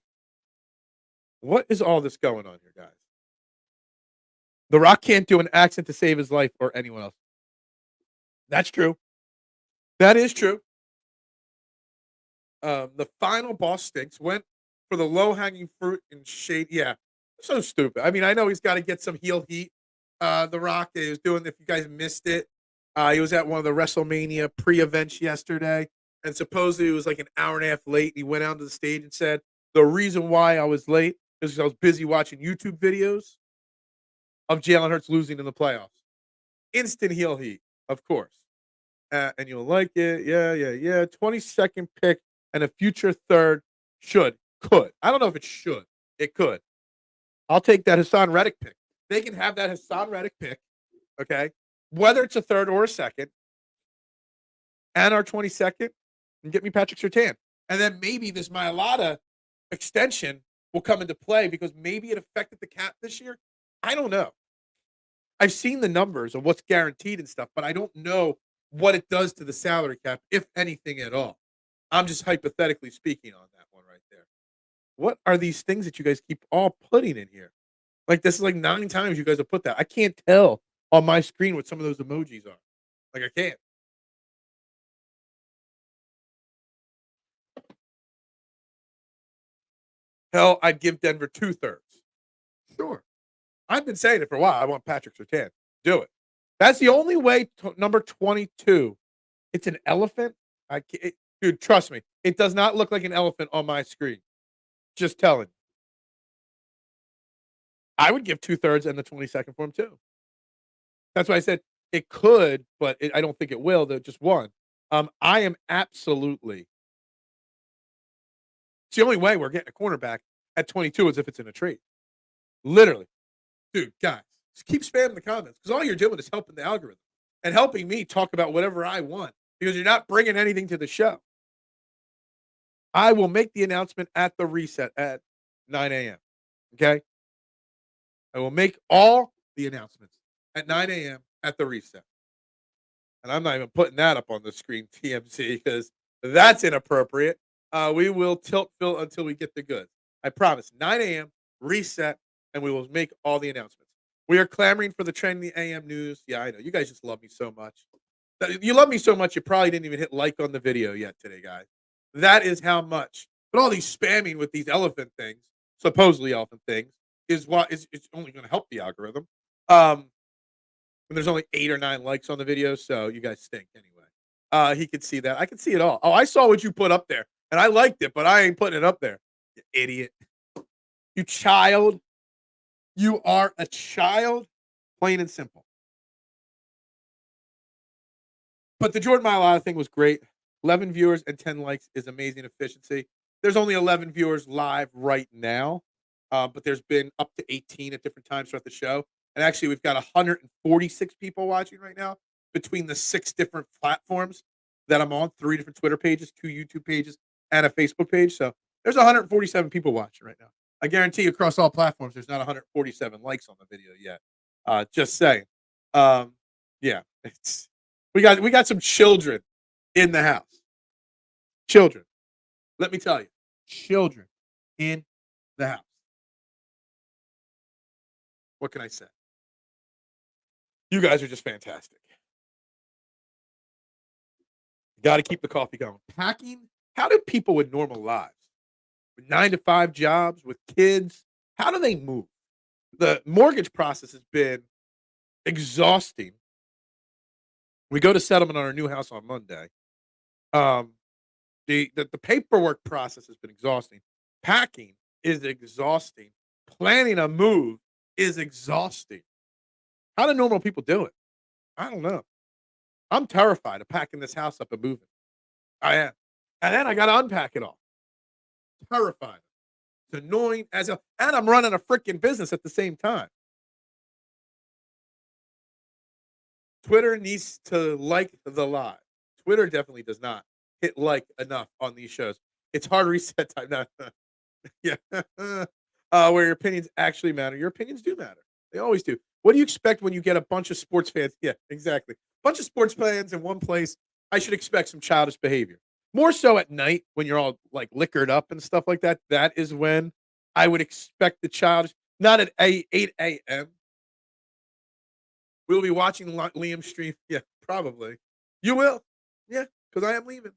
What is all this going on here, guys? The Rock can't do an accent to save his life or anyone else. That's true. That is true. The final boss stinks. Went for the low hanging fruit and shade. Yeah, so stupid. I mean, I know he's got to get some heel heat. The Rock he was doing. If you guys missed it, he was at one of the WrestleMania pre-events yesterday, and supposedly it was like an hour and a half late. He went out to the stage and said the reason why I was late is because I was busy watching YouTube videos of Jalen Hurts losing in the playoffs. Instant heel heat, of course. And you'll like it. Yeah, yeah, yeah. 22nd pick and a future third could. I don't know if it should. It could. I'll take that Hassan Reddick pick. They can have that Hassan Reddick pick, okay? Whether it's a third or a second, and our 22nd, and get me Patrick Surtain. And then maybe this Mailata extension will come into play because maybe it affected the cap this year. I don't know. I've seen the numbers of what's guaranteed and stuff, but I don't know what it does to the salary cap, if anything at all. I'm just hypothetically speaking on that one right there. What are these things that you guys keep all putting in here? Like, this is like 9 times you guys have put that. I can't tell on my screen what some of those emojis are. Like, I can't. Hell, I'd give Denver 2/3. Sure. I've been saying it for a while. I want Patrick Surtain. Do it. That's the only way. Number 22. It's an elephant. Dude, trust me. It does not look like an elephant on my screen. Just telling. I would give 2/3 and the 22nd for him too. That's why I said it could, but I don't think it will. They're just one. I am absolutely. It's the only way we're getting a cornerback at 22 is if it's in a trade. Literally. Dude, guys, just keep spamming the comments because all you're doing is helping the algorithm and helping me talk about whatever I want because you're not bringing anything to the show. I will make the announcement at the reset at 9 a.m. Okay? I will make all the announcements at 9 a.m. at the reset. And I'm not even putting that up on the screen, TMC, because that's inappropriate. We will tilt Phil until we get the goods. I promise. 9 a.m. reset, and we will make all the announcements. We are clamoring for the trending AM news. Yeah, I know. You guys just love me so much. You love me so much, you probably didn't even hit like on the video yet today, guys. That is how much. But all these spamming with these elephant things, supposedly elephant things, is what is it's only going to help the algorithm. When there's only 8 or 9 likes on the video, so you guys stink anyway. He could see that. I can see it all. Oh, I saw what you put up there, and I liked it, but I ain't putting it up there. You idiot. You child. You are a child, plain and simple. But the Jordan Mailata thing was great. 11 viewers and 10 likes is amazing efficiency. There's only 11 viewers live right now, but there's been up to 18 at different times throughout the show. And actually, we've got 146 people watching right now between the 6 different platforms that I'm on, 3 different Twitter pages, 2 YouTube pages, and a Facebook page. So there's 147 people watching right now. I guarantee you across all platforms, there's not 147 likes on the video yet. Just saying. Yeah, we got some children in the house. Children. Let me tell you. Children in the house. What can I say? You guys are just fantastic. Got to keep the coffee going. Packing. How do people with normal lives, with 9-to-5 jobs, with kids, how do they move? The mortgage process has been exhausting. We go to settlement on our new house on Monday. The paperwork process has been exhausting. Packing is exhausting. Planning a move is exhausting. How do normal people do it? I don't know. I'm terrified of packing this house up and moving. I am. And then I got to unpack it all. Terrified. It's annoying as hell. And I'm running a freaking business at the same time. Twitter needs to like the live. Twitter definitely does not hit like enough on these shows. It's hard reset time. No, yeah. Where your opinions actually matter. Your opinions do matter. They always do. What do you expect when you get a bunch of sports fans? Yeah, exactly. Bunch of sports fans in one place. I should expect some childish behavior. More so at night when you're all like liquored up and stuff like that. That is when I would expect the childish. Not at 8 a.m. We'll be watching Liam stream. Yeah, probably. You will. Yeah, because I am leaving.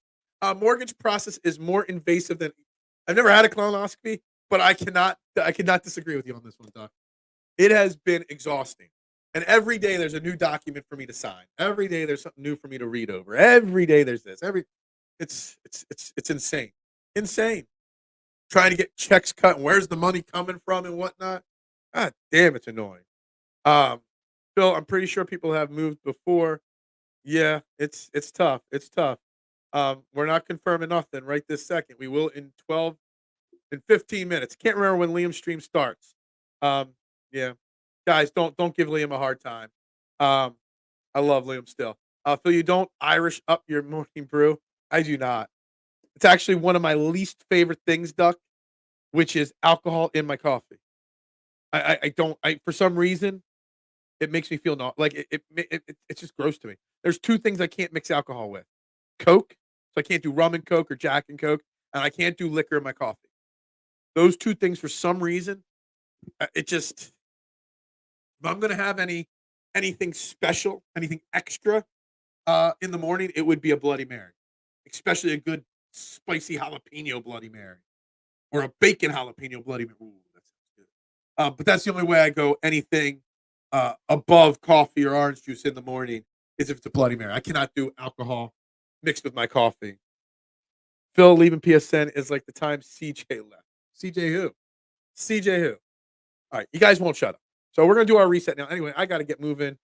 Mortgage process is more invasive than I've never had a colonoscopy, but I cannot disagree with you on this one, Doc. It has been exhausting. And every day there's a new document for me to sign. Every day there's something new for me to read over. Every day there's this. It's insane. Insane. Trying to get checks cut and where's the money coming from and whatnot. God damn, it's annoying. Um, Phil, I'm pretty sure people have moved before. Yeah, it's tough. It's tough. We're not confirming nothing right this second. We will in 12 in 15 minutes. Can't remember when Liam's stream starts. Um, yeah. Guys, don't give Liam a hard time. Um, I love Liam still. Phil, you don't Irish up your morning brew. I do not. It's actually one of my least favorite things, Duck, which is alcohol in my coffee. I don't. I for some reason it makes me feel not like it's just gross to me. There's two things I can't mix alcohol with: Coke, so I can't do rum and Coke or Jack and Coke, and I can't do liquor in my coffee. Those two things, for some reason, it just if I'm gonna have anything special, anything extra in the morning, it would be a Bloody Mary, especially a good spicy jalapeno Bloody Mary or a bacon jalapeno Bloody Mary. Ooh, that sounds good. But that's the only way I go anything above coffee or orange juice in the morning is if it's a Bloody Mary. I cannot do alcohol mixed with my coffee. Phil leaving PSN is like the time CJ left. CJ who? CJ who? All right, you guys won't shut up. So we're gonna do our reset now. Anyway, I got to get moving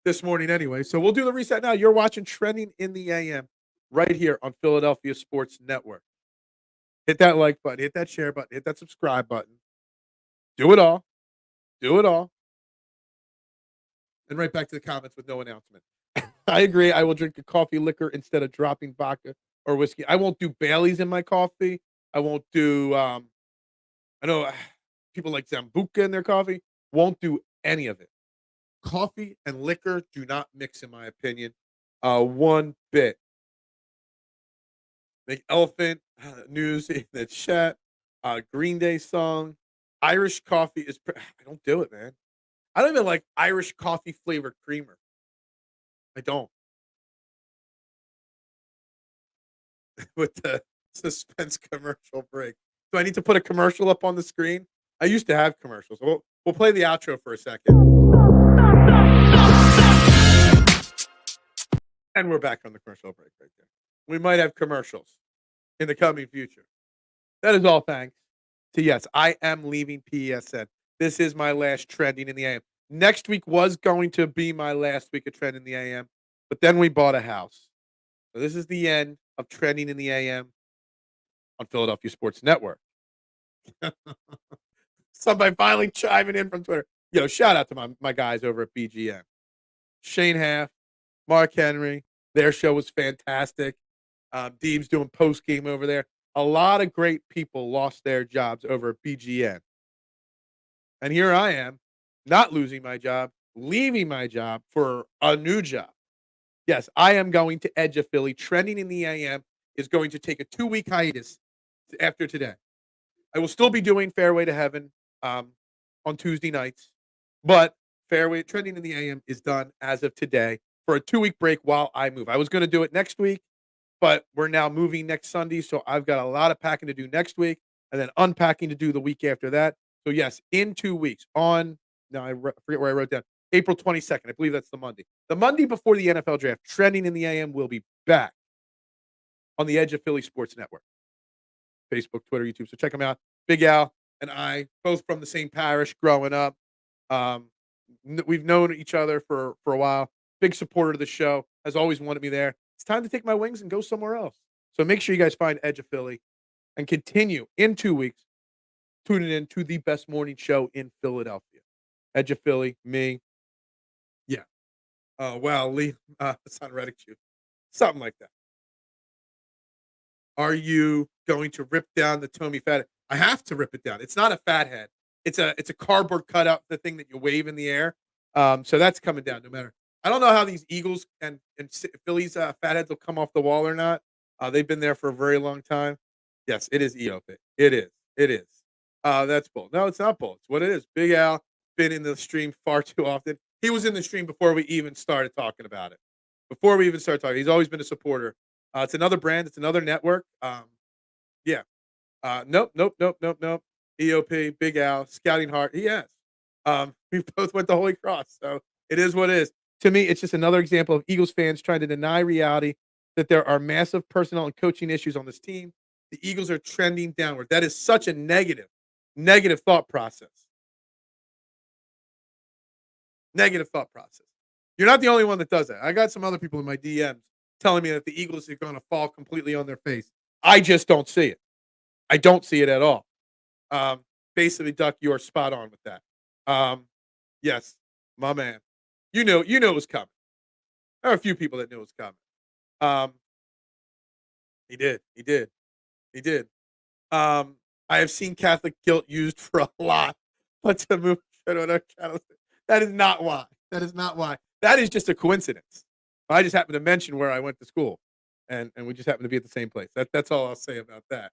this morning anyway. So we'll do the reset now. You're watching Trending in the AM right here on Philadelphia Sports Network. Hit that like button, hit that share button, hit that subscribe button. Do it all. Do it all. And right back to the comments with no announcement. I agree. I will drink a coffee liquor instead of dropping vodka or whiskey. I won't do Bailey's in my coffee. I won't do I know people like Zambuca in their coffee. Won't do any of it. Coffee and liquor do not mix, in my opinion, one bit. The elephant news in the chat. Green Day song. Irish coffee is. I don't do it, man. I don't even like Irish coffee flavored creamer. I don't. With the suspense commercial break. Do I need to put a commercial up on the screen? I used to have commercials. We'll play the outro for a second. And we're back on the commercial break right there. We might have commercials in the coming future. That is all thanks to, yes, I am leaving PSN. This is my last Trending in the AM. Next week was going to be my last week of Trending in the AM, but then we bought a house. So this is the end of Trending in the AM on Philadelphia Sports Network. Somebody finally chiming in from Twitter. Yo, shout out to my guys over at BGM. Shane Half, Mark Henry. Their show was fantastic. Deeb's doing post game over there. A lot of great people lost their jobs over at BGN. And here I am, not losing my job, leaving my job for a new job. Yes, I am going to Edge of Philly. Trending in the AM is going to take a 2-week hiatus after today. I will still be doing Fairway to Heaven on Tuesday nights, but Fairway Trending in the AM is done as of today for a 2-week break while I move. I was going to do it next week, but we're now moving next Sunday, so I've got a lot of packing to do next week and then unpacking to do the week after that. So, yes, in 2 weeks now I forget where I wrote down, April 22nd. I believe that's the Monday. The Monday before the NFL draft, Trending in the AM will be back on the Edge of Philly Sports Network. Facebook, Twitter, YouTube. So check them out. Big Al and I, both from the same parish growing up. We've known each other for a while. Big supporter of the show. Has always wanted me there. It's time to take my wings and go somewhere else. So make sure you guys find Edge of Philly and continue in 2 weeks tuning in to the best morning show in Philadelphia. Edge of Philly, me. Yeah. Oh, wow. Lee, it's on Reddick shoe. Something like that. Are you going to rip down the Tommy Fat? I have to rip it down. It's not a fat head. It's a cardboard cutout, the thing that you wave in the air. So that's coming down no matter. I don't know how these Eagles and Phillies fatheads will come off the wall or not. They've been there for a very long time. Yes, it is EOP. It is. It is. That's bull. No, it's not bull. It's what it is. Big Al been in the stream far too often. He was in the stream before we even started talking about it. Before we even started talking, he's always been a supporter It's another brand. It's another network. Yeah. Nope, nope, nope, nope, nope. EOP, Big Al, Scouting Heart. Yes. We both went to Holy Cross, so it is what it is. To me, it's just another example of Eagles fans trying to deny reality that there are massive personnel and coaching issues on this team. The Eagles are trending downward. That is such a negative thought process. Negative thought process. You're not the only one that does that. I got some other people in my DMs telling me that the Eagles are going to fall completely on their face. I just don't see it. I don't see it at all. Um, Basically, Duck, you are spot on with that. Yes, my man. You know it was coming. There are a few people that knew it was coming. Um, he did. He did. He did. Um, I have seen Catholic guilt used for a lot, but to move on our channel, that is not why. That is not why. That is just a coincidence. I just happened to mention where I went to school, and we just happened to be at the same place. That's all I'll say about that.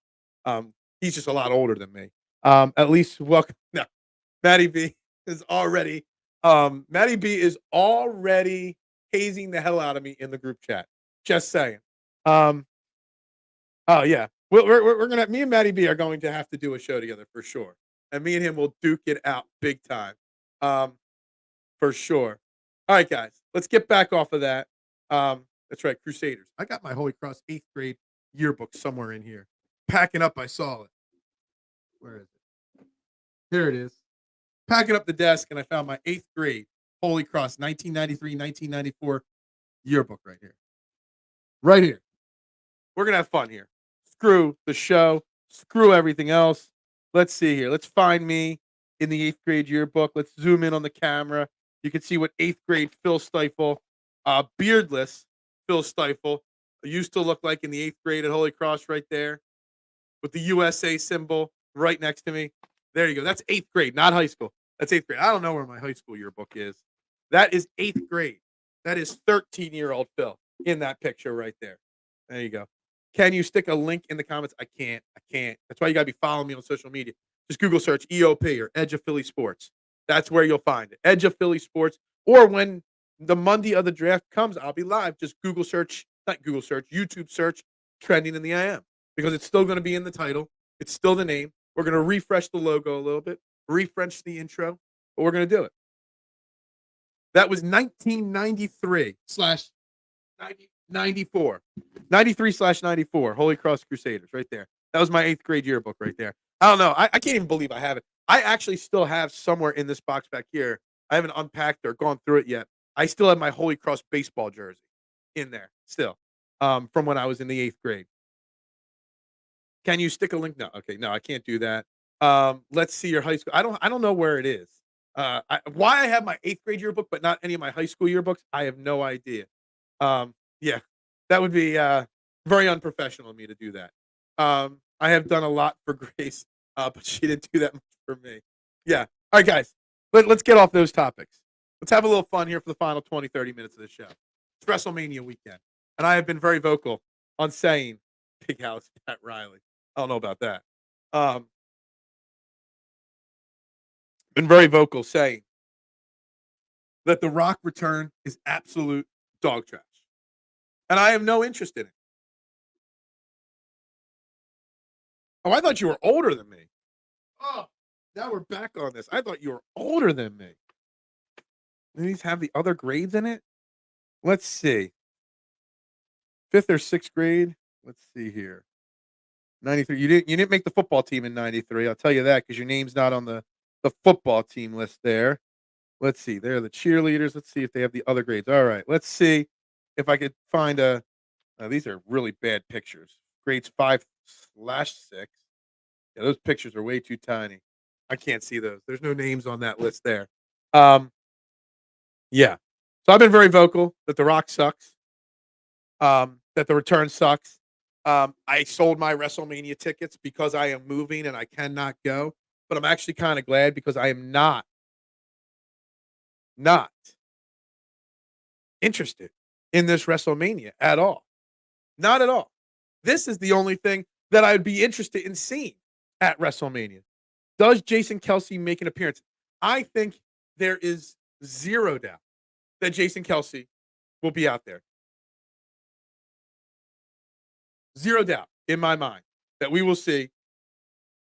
He's just a lot older than me. At least welcome. No, Matty B is already. Matty B is already hazing the hell out of me in the group chat. Just saying. Um, Oh yeah, we're gonna. Me and Matty B are going to have to do a show together for sure, and me and him will duke it out big time, um, for sure. All right, guys, let's get back off of that. That's right, Crusaders. I got my Holy Cross 8th grade yearbook somewhere in here. Packing up, I saw it. Where is it? Here it is. Packing up the desk, and I found my 8th grade Holy Cross 1993-1994 yearbook right here. Right here. We're gonna have fun here. Screw the show. Screw everything else. Let's see here. Let's find me in the 8th grade yearbook. Let's zoom in on the camera. You can see what 8th grade Phil Stiefel, beardless Phil Stiefel, used to look like in the 8th grade at Holy Cross right there with the USA symbol right next to me. There you go. That's 8th grade, not high school. That's 8th grade. I don't know where my high school yearbook is. That is 8th grade. That is 13-year-old Phil in that picture right there. There you go. Can you stick a link in the comments? I can't. I can't. That's why you got to be following me on social media. Just Google search EOP or Edge of Philly Sports. That's where you'll find it. Edge of Philly Sports. Or when the Monday of the draft comes, I'll be live. Just Google search, not Google search, YouTube search, trending in the IM because it's still going to be in the title. It's still the name. We're going to refresh the logo a little bit, refresh the intro, but we're going to do it. That was 1993 slash 94. 93/94. Holy Cross Crusaders right there. That was my 8th grade yearbook right there. I don't know. I can't even believe I have it. I actually still have somewhere in this box back here. I haven't unpacked or gone through it yet. I still have my Holy Cross baseball jersey in there still, from when I was in the 8th grade. Can you stick a link? No. Okay. No, I can't do that. Let's see your high school. I don't know where it is. Why I have my 8th grade yearbook, but not any of my high school yearbooks, I have no idea. Yeah, that would be very unprofessional of me to do that. I have done a lot for Grace, but she didn't do that much for me. Yeah. All right, guys, let's get off those topics. Let's have a little fun here for the final 20, 30 minutes of the show. It's WrestleMania weekend, and I have been very vocal on saying Big House Pat Riley. I don't know about that. Um, been very vocal saying that the Rock return is absolute dog trash, and I have no interest in it. Oh, I thought you were older than me. Oh, now we're back on this. I thought you were older than me. These have the other grades in it. Let's see. 5th or 6th grade. Let's see here. 93. You didn't make the football team in 93. I'll tell you that because your name's not on the football team list there. Let's see. They're the cheerleaders. Let's see if they have the other grades. All right. Let's see if I could find a. These are really bad pictures. Grades 5/6. Yeah, those pictures are way too tiny. I can't see those. There's no names on that list there. Um, yeah. So I've been very vocal that The Rock sucks. That the return sucks. I sold my WrestleMania tickets because I am moving and I cannot go. But I'm actually kind of glad because I am not interested in this WrestleMania at all. Not at all. This is the only thing that I'd be interested in seeing at WrestleMania. Does Jason Kelsey make an appearance? I think there is zero doubt that Jason Kelsey will be out there. Zero doubt in my mind that we will see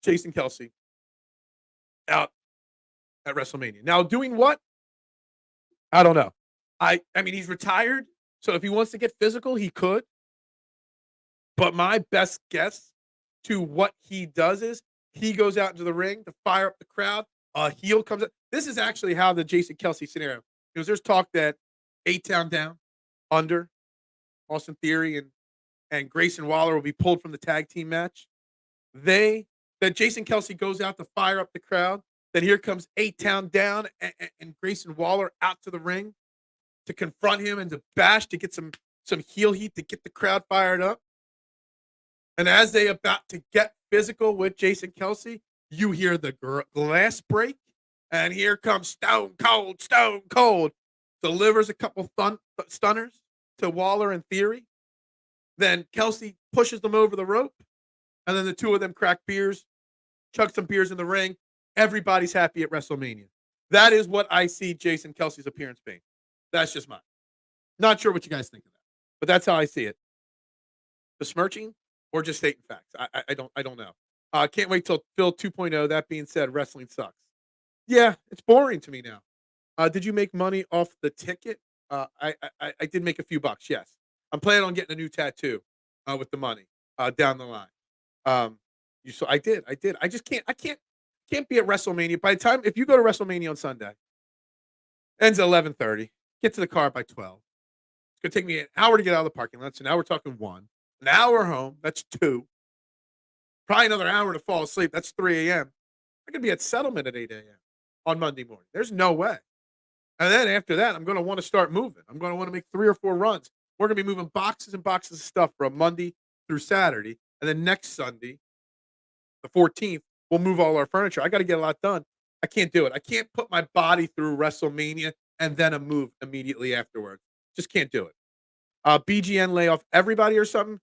Jason Kelsey out at WrestleMania. Now, doing what? I don't know. I mean, he's retired, so if he wants to get physical, he could. But my best guess to what he does is he goes out into the ring to fire up the crowd. A heel comes up. This is actually how the Jason Kelsey scenario. Because there's talk that A-Town down, under, Austin Theory and Grayson Waller will be pulled from the tag team match. That Jason Kelsey goes out to fire up the crowd. Then here comes A-Town down and Grayson Waller out to the ring to confront him and to bash to get some heel heat to get the crowd fired up. And as they about to get physical with Jason Kelsey, you hear the glass break, and here comes Stone Cold, delivers a couple stunners to Waller and Theory. Then Kelsey pushes them over the rope, and then the two of them crack beers, chug some beers in the ring. Everybody's happy at WrestleMania. That is what I see Jason Kelsey's appearance being. That's just mine. Not sure what you guys think of that, but that's how I see it. Besmirching or just stating facts? I don't know. Can't wait till Phil 2.0. That being said, wrestling sucks. Yeah, it's boring to me now. Did you make money off the ticket? I did make a few bucks. Yes, I'm planning on getting a new tattoo with the money down the line. I did. I just can't. I can't be at WrestleMania. By the time if you go to WrestleMania on Sunday, ends at 11:30. Get to the car by 12. It's gonna take me an hour to get out of the parking lot. So now we're talking 1. An hour home. That's 2. Probably another hour to fall asleep. That's 3 a.m. I could be at settlement at 8 a.m. on Monday morning. There's no way. And then after that, I'm going to want to start moving. I'm going to want to make 3 or 4 runs. We're going to be moving boxes and boxes of stuff from Monday through Saturday. And then next Sunday, the 14th, we'll move all our furniture. I got to get a lot done. I can't do it. I can't put my body through WrestleMania and then a move immediately afterwards. Just can't do it. BGN lay off everybody or something?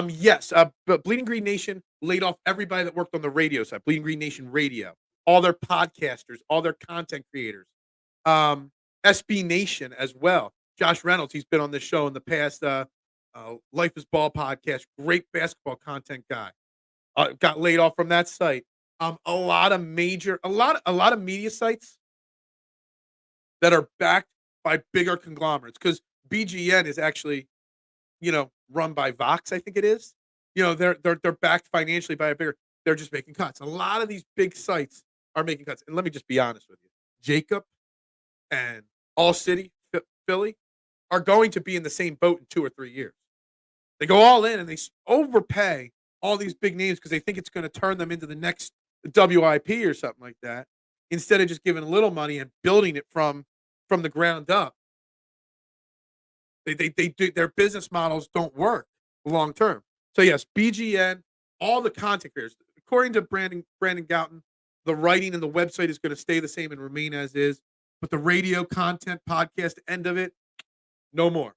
Yes. But Bleeding Green Nation laid off everybody that worked on the radio side. Bleeding Green Nation Radio, all their podcasters, all their content creators. SB Nation as well. Josh Reynolds, he's been on this show in the past. Life is Ball podcast, great basketball content guy. Got laid off from that site. A lot of media sites that are backed by bigger conglomerates because BGN is actually, run by Vox, I think it is. They're backed financially by a bigger. They're just making cuts. A lot of these big sites are making cuts. And let me just be honest with you, Jacob and All City Philly are going to be in the same boat in 2 or 3 years. They go all in and they overpay all these big names because they think it's going to turn them into the next WIP or something like that, instead of just giving a little money and building it from the ground up. They do, their business models don't work long term. So yes, BGN, all the content creators, according to Brandon Gouton, the writing and the website is going to stay the same and remain as is, but the radio content podcast end of it, no more.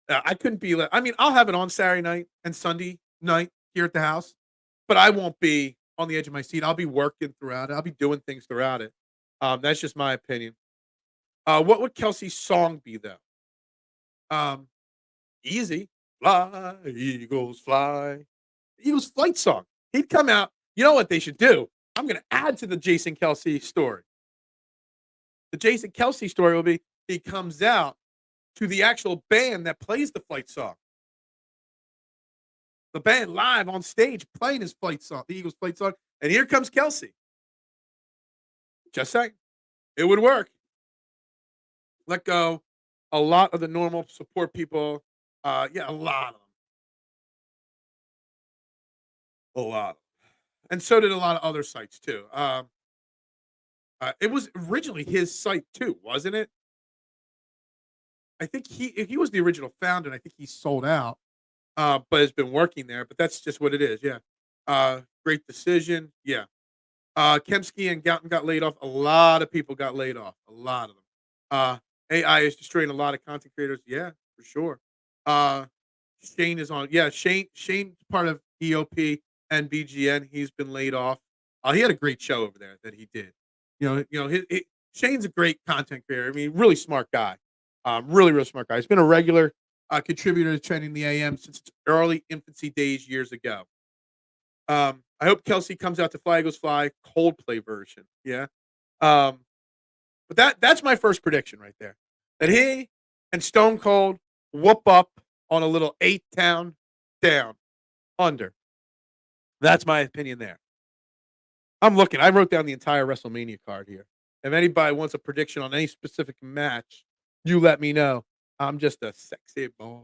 I couldn't be. I'll have it on Saturday night and Sunday night here at the house, but I won't be on the edge of my seat. I'll be working throughout it. I'll be doing things throughout it. That's just my opinion. What would Kelsey's song be though? Easy. Fly, Eagles, fly. Eagles flight song. He'd come out. You know what they should do? I'm going to add to the Jason Kelsey story. The Jason Kelsey story will be he comes out to the actual band that plays the flight song. The band live on stage playing his flight song, the Eagles flight song. And here comes Kelsey. Just saying. It would work. Let go a lot of the normal support people. A lot of them. A lot. And so did a lot of other sites too. It was originally his site too, wasn't it? I think he was the original founder, and I think he sold out, but has been working there. But that's just what it is. Yeah. Great decision. Yeah. Kemsky and Gouton got laid off. A lot of people got laid off. A lot of them. AI is destroying a lot of content creators. Yeah, for sure. Shane is on. Yeah, Shane's part of EOP and BGN. He's been laid off. He had a great show over there that he did. Shane's a great content creator. I mean, really smart guy. Really, real smart guy. He's been a regular contributor to Trending the AM since its early infancy days years ago. I hope Kelsey comes out to Fly Eagles Fly Coldplay version. Yeah. Um, but that's my first prediction right there. That he and Stone Cold whoop up on a little 8-town down under. That's my opinion there. I'm looking. I wrote down the entire WrestleMania card here. If anybody wants a prediction on any specific match, you let me know. I'm just a sexy boy.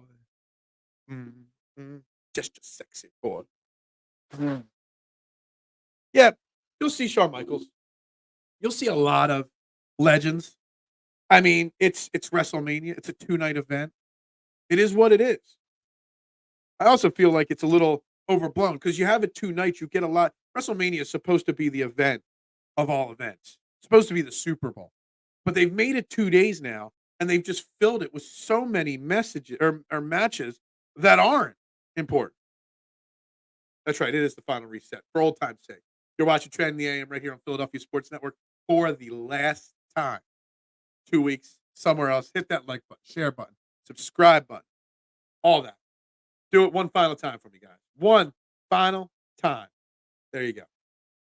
Just a sexy boy. Yeah, you'll see Shawn Michaels. You'll see a lot of legends. I mean, it's WrestleMania. It's a 2-night event. It is what it is. I also feel like it's a little overblown because you have it 2 nights. You get a lot. WrestleMania is supposed to be the event of all events. It's supposed to be the Super Bowl, but they've made it 2 days now, and they've just filled it with so many messages or matches that aren't important. That's right. It is the final reset for old time's sake. You're watching Trend the AM right here on Philadelphia Sports Network for the last time. 2 weeks somewhere else. Hit that like button, share button, subscribe button, all that. Do it one final time for me, guys. One final time. There you go.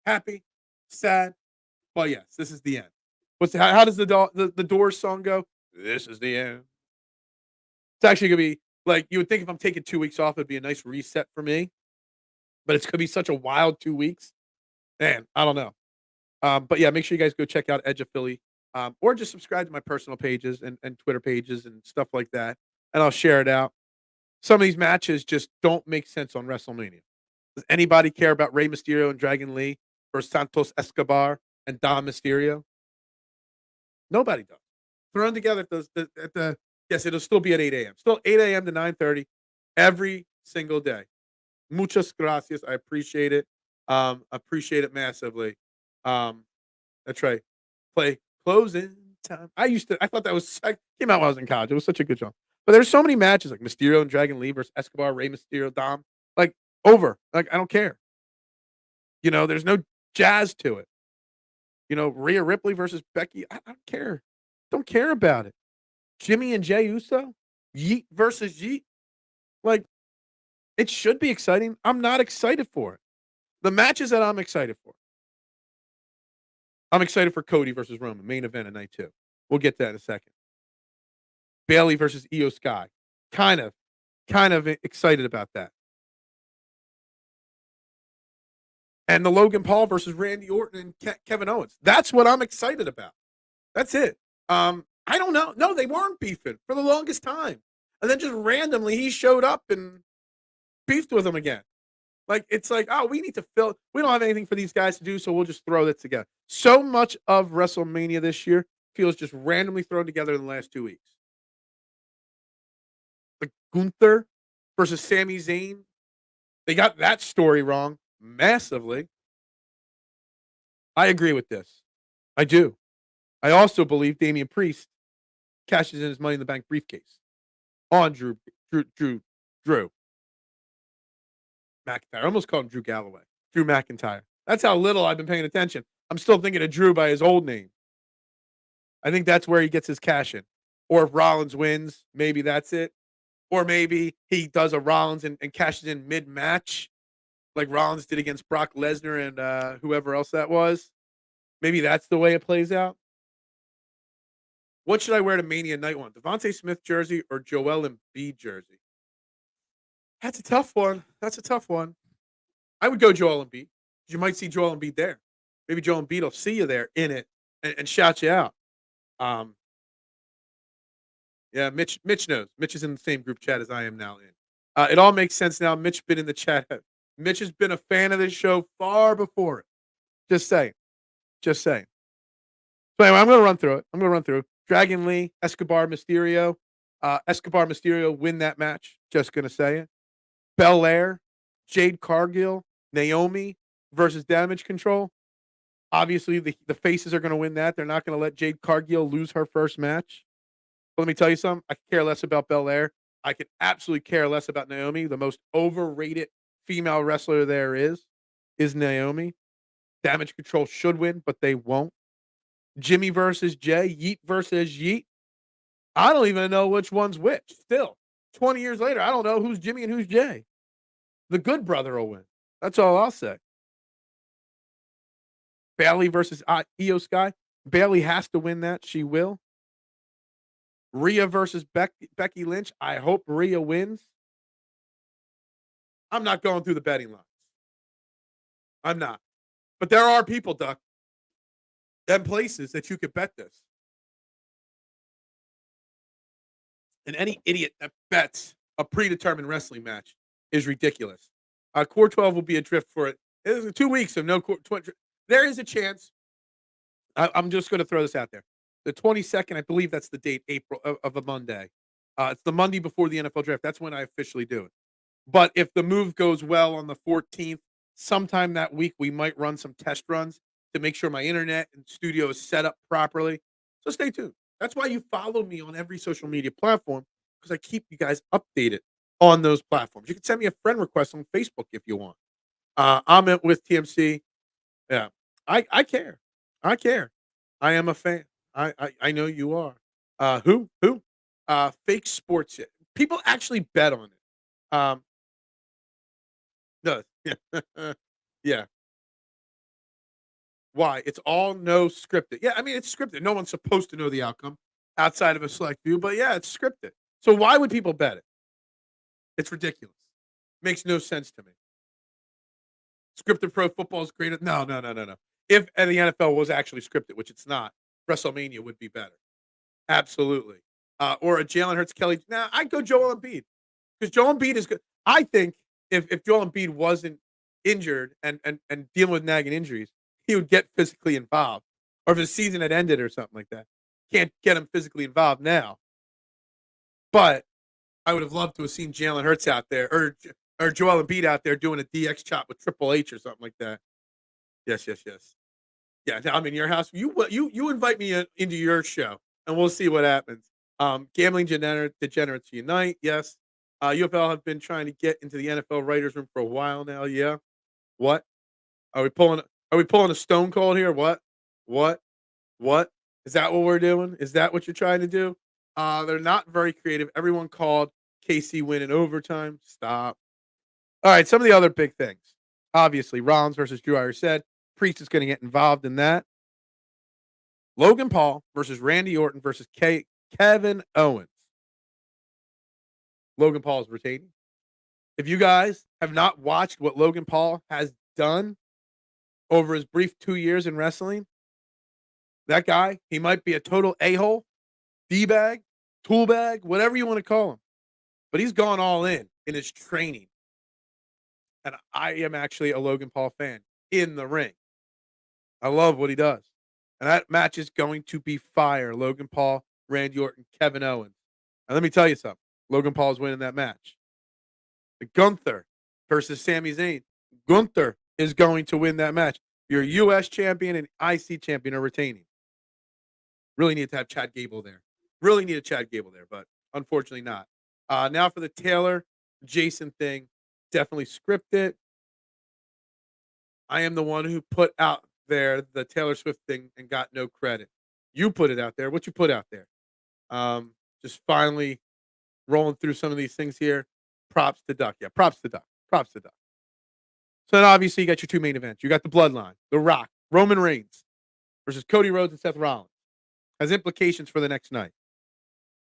Happy, sad, but yes, this is the end. How does the Doors song go? This is the end. It's actually gonna be like you would think if I'm taking 2 weeks off, it'd be a nice reset for me. But it's gonna be such a wild 2 weeks. Man, I don't know. But yeah, make sure you guys go check out Edge of Philly. Or just subscribe to my personal pages and Twitter pages and stuff like that. And I'll share it out. Some of these matches just don't make sense on WrestleMania. Does anybody care about Rey Mysterio and Dragon Lee versus Santos Escobar and Dom Mysterio? Nobody does. Thrown together at the yes, it'll still be at 8 a.m. Still 8 a.m. to 9:30 every single day. Muchas gracias. I appreciate it. Appreciate it massively. That's right. Play closing time. I thought that was came out when I was in college. It was such a good song. But there's so many matches like Mysterio and Dragon Lee versus Escobar, Rey Mysterio, Dom. Like over. Like I don't care. There's no jazz to it. Rhea Ripley versus Becky. I don't care. Don't care about it. Jimmy and Jey Uso, Yeet versus Yeet. Like it should be exciting. I'm not excited for it. The matches that I'm excited for. I'm excited for Cody versus Roman, main event of night 2. We'll get to that in a second. Bayley versus Io Sky. Kind of excited about that. And the Logan Paul versus Randy Orton and Kevin Owens. That's what I'm excited about. That's it. I don't know. No, they weren't beefing for the longest time. And then just randomly he showed up and beefed with them again. Like, it's like, oh, we don't have anything for these guys to do, so we'll just throw that together. So much of WrestleMania this year feels just randomly thrown together in the last 2 weeks. Like Gunther versus Sami Zayn. They got that story wrong massively. I agree with this. I do. I also believe Damian Priest cashes in his Money in the Bank briefcase on Drew McIntyre. I almost called him Drew Galloway. Drew McIntyre. That's how little I've been paying attention. I'm still thinking of Drew by his old name. I think that's where he gets his cash in. Or if Rollins wins, maybe that's it. Or maybe he does a Rollins and cashes in mid-match like Rollins did against Brock Lesnar and whoever else that was. Maybe that's the way it plays out. What should I wear to Mania Night 1? Devontae Smith jersey or Joel Embiid jersey? That's a tough one. I would go Joel Embiid. You might see Joel Embiid there. Maybe Joel Embiid will see you there in it and shout you out. Yeah, Mitch knows. Mitch is in the same group chat as I am now in. It all makes sense now. Mitch been in the chat. Mitch has been a fan of this show far before it. Just saying. So anyway, I'm going to run through. Dragon Lee, Escobar, Mysterio. Escobar, Mysterio win that match. Just going to say it. Belair, Jade Cargill, Naomi versus Damage Control. Obviously, the faces are going to win that. They're not going to let Jade Cargill lose her first match. But let me tell you something. I could care less about Belair. I could absolutely care less about Naomi. The most overrated female wrestler there is Naomi. Damage Control should win, but they won't. Jimmy versus Jay. Yeet versus Yeet. I don't even know which one's which. Still, 20 years later, I don't know who's Jimmy and who's Jay. The good brother will win. That's all I'll say. Bailey versus Io Sky. Bailey has to win that. She will. Rhea versus Becky Lynch. I hope Rhea wins. I'm not going through the betting lines. I'm not. But there are people, Duck, and places that you could bet this. And any idiot that bets a predetermined wrestling match is ridiculous. Core 12 will be adrift for it. It is 2 weeks of no core. There is a chance. I'm just going to throw this out there. The 22nd, I believe that's the date, April of a Monday. It's the Monday before the NFL draft. That's when I officially do it. But if the move goes well on the 14th, sometime that week, we might run some test runs to make sure my internet and studio is set up properly. So stay tuned. That's why you follow me on every social media platform, because I keep you guys updated on those platforms. You can send me a friend request on Facebook if you want. I'm with TMC. Yeah, I care. I care. I am a fan. I know you are. Who? Fake sports. People actually bet on it. No. Yeah. Yeah. Why? It's all no scripted. Yeah, I mean, it's scripted. No one's supposed to know the outcome outside of a select few, but yeah, it's scripted. So why would people bet it? It's ridiculous. Makes no sense to me. Scripted pro football is great. No, no, no, no, no. If and the NFL was actually scripted, which it's not, WrestleMania would be better. Absolutely. Or a Jalen Hurts Kelly. Nah, I'd go Joel Embiid, because Joel Embiid is good. I think if Joel Embiid wasn't injured and dealing with nagging injuries, he would get physically involved. Or if his season had ended or something like that. Can't get him physically involved now. But I would have loved to have seen Jalen Hurts out there, or Joel Embiid out there doing a DX chop with Triple H or something like that. Yes, yes, yes. Yeah, I'm in your house. You invite me into your show, and we'll see what happens. Gambling degenerates unite. Yes. UFL have been trying to get into the NFL writers' room for a while now. Yeah. What are we pulling? Are we pulling a Stone Cold here? What? What? What? Is that what we're doing? Is that what you're trying to do? They're not very creative. Everyone called KC win in overtime. Stop. All right. Some of the other big things. Obviously, Rollins versus Drew. I already said Priest is going to get involved in that. Logan Paul versus Randy Orton versus Kevin Owens. Logan Paul is retaining. If you guys have not watched what Logan Paul has done over his brief 2 years in wrestling, that guy, he might be a total a-hole, D-bag, tool bag, whatever you want to call him. But he's gone all in his training. And I am actually a Logan Paul fan in the ring. I love what he does. And that match is going to be fire. Logan Paul, Randy Orton, Kevin Owens. And let me tell you something. Logan Paul is winning that match. The Gunther versus Sami Zayn. Gunther is going to win that match. Your U.S. champion and IC champion are retaining. Really need to have Chad Gable there. Really need a Chad Gable there, but unfortunately not. Now for the Taylor Jason thing. Definitely scripted. I am the one who put out there the Taylor Swift thing and got no credit. You put it out there. What you put out there? Just finally rolling through some of these things here. Props to Duck. Yeah, props to Duck. Props to Duck. So then obviously you got your two main events. You got the Bloodline, The Rock, Roman Reigns versus Cody Rhodes and Seth Rollins. Has implications for the next night.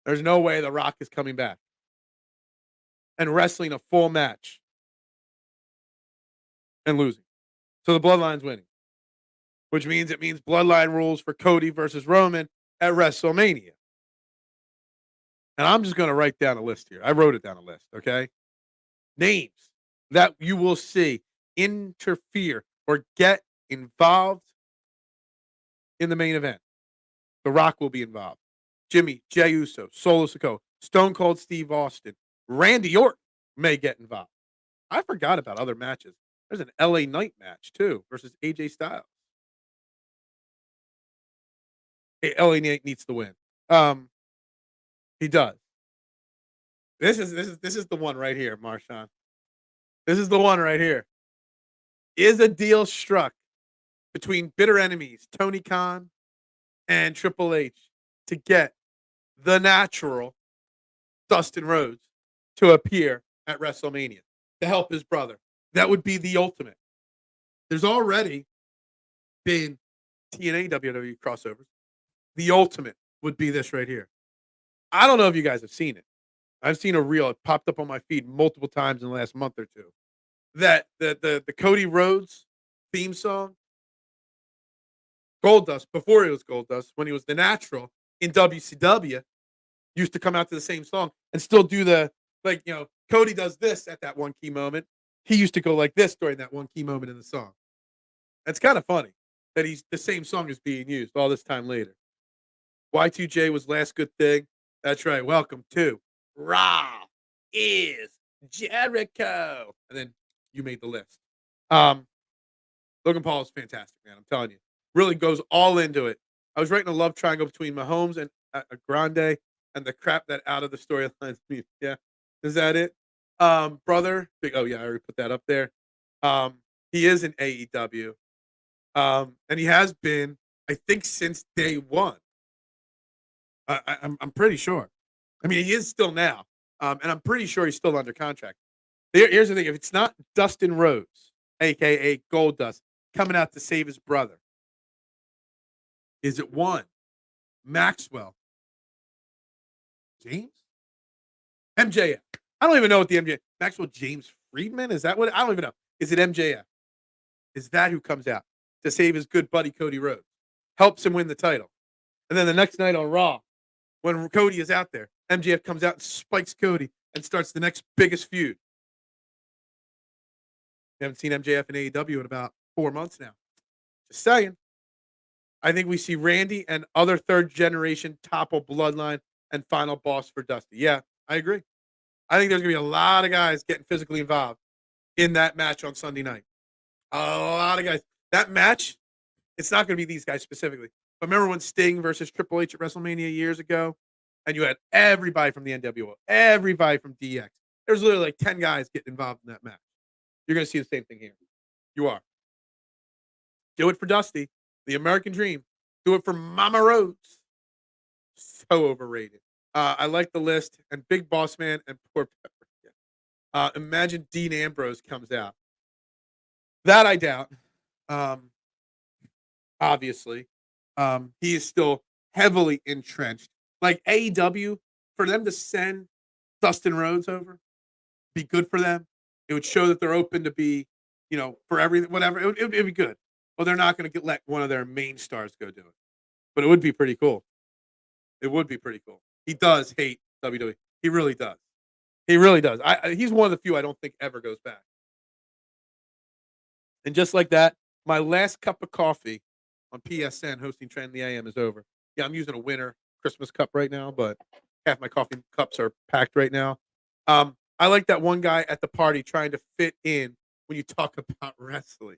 There's no way The Rock is coming back and wrestling a full match and losing. So the Bloodline's winning, which means it means Bloodline rules for Cody versus Roman at WrestleMania. And I'm just going to write down a list here. I wrote it down a list, okay? Names that you will see interfere or get involved in the main event. The Rock will be involved. Jimmy, Jey Uso, Solo Sikoa, Stone Cold Steve Austin, Randy Orton may get involved. I forgot about other matches. There's an LA Knight match, too, versus AJ Styles. Hey, LA Knight needs to win. He does. This is the one right here, Marshawn. This is the one right here. Is a deal struck between bitter enemies, Tony Khan and Triple H, to get the natural Dustin Rhodes to appear at WrestleMania to help his brother. That would be the ultimate. There's already been TNA WWE crossovers. The ultimate would be this right here. I don't know if you guys have seen it. I've seen a reel. It popped up on my feed multiple times in the last month or two. That the Cody Rhodes theme song, Goldust, before it was Goldust, when he was the Natural in WCW, used to come out to the same song and still do the, like, Cody does this at that one key moment. He used to go like this during that one key moment in the song. It's kind of funny that the same song is being used all this time later. Y2J was Last Good Thing. That's right. Welcome to Raw is Jericho. And then you made the list. Logan Paul is fantastic, man. I'm telling you. Really goes all into it. I was writing a love triangle between Mahomes and Grande and the crap that out of the storylines. Yeah. Is that it? Brother. I already put that up there. He is in AEW. And he has been, I think, since day one. I'm pretty sure. I mean, he is still now. And I'm pretty sure he's still under contract. Here's the thing. If it's not Dustin Rhodes, a.k.a. Goldust, coming out to save his brother, is it one, Maxwell, James? MJF. I don't even know what the MJF. Maxwell James Friedman? Is that what? I don't even know. Is it MJF? Is that who comes out to save his good buddy Cody Rhodes? Helps him win the title. And then the next night on Raw, when Cody is out there, MJF comes out and spikes Cody and starts the next biggest feud. We haven't seen MJF in AEW in about 4 months now. Just saying. I think we see Randy and other third generation topple Bloodline and final boss for Dusty. Yeah, I agree. I think there's going to be a lot of guys getting physically involved in that match on Sunday night. A lot of guys. That match, it's not going to be these guys specifically. But remember when Sting versus Triple H at WrestleMania years ago? And you had everybody from the NWO, everybody from DX. There's literally like 10 guys getting involved in that match. You're going to see the same thing here. You are. Do it for Dusty, the American Dream. Do it for Mama Rhodes. So overrated. I like the list. And Big Boss Man and Poor Pepper. Yeah. Imagine Dean Ambrose comes out. That I doubt. Obviously. He is still heavily entrenched. Like AEW, for them to send Dustin Rhodes over, be good for them. It would show that they're open to be, for everything, whatever. It'd be good. Well, they're not going to let one of their main stars go do it. But it would be pretty cool. It would be pretty cool. He does hate WWE. He really does. He really does. He's one of the few I don't think ever goes back. And just like that, my last cup of coffee on PSN hosting Trend the AM is over. Yeah, I'm using a winter Christmas cup right now, but half my coffee cups are packed right now. I like that one guy at the party trying to fit in when you talk about wrestling.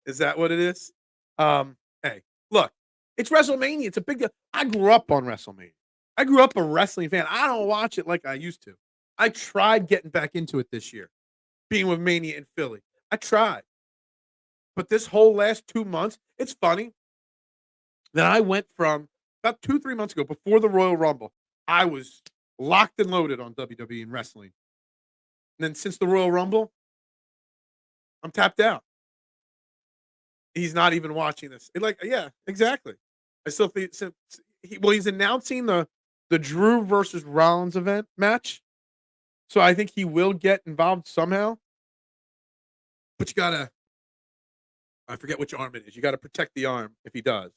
Is that what it is? Hey, look, it's WrestleMania. It's a big deal. I grew up on WrestleMania. I grew up a wrestling fan. I don't watch it like I used to. I tried getting back into it this year, being with Mania in Philly. I tried. But this whole last 2 months, it's funny that I went from about 2-3 months ago, before the Royal Rumble, I was locked and loaded on WWE and wrestling. And then since the Royal Rumble, I'm tapped out. He's not even watching this. Yeah, exactly. I still think he's announcing the Drew versus Rollins event match. So I think he will get involved somehow. But you gotta, I forget which arm it is. You gotta protect the arm if he does.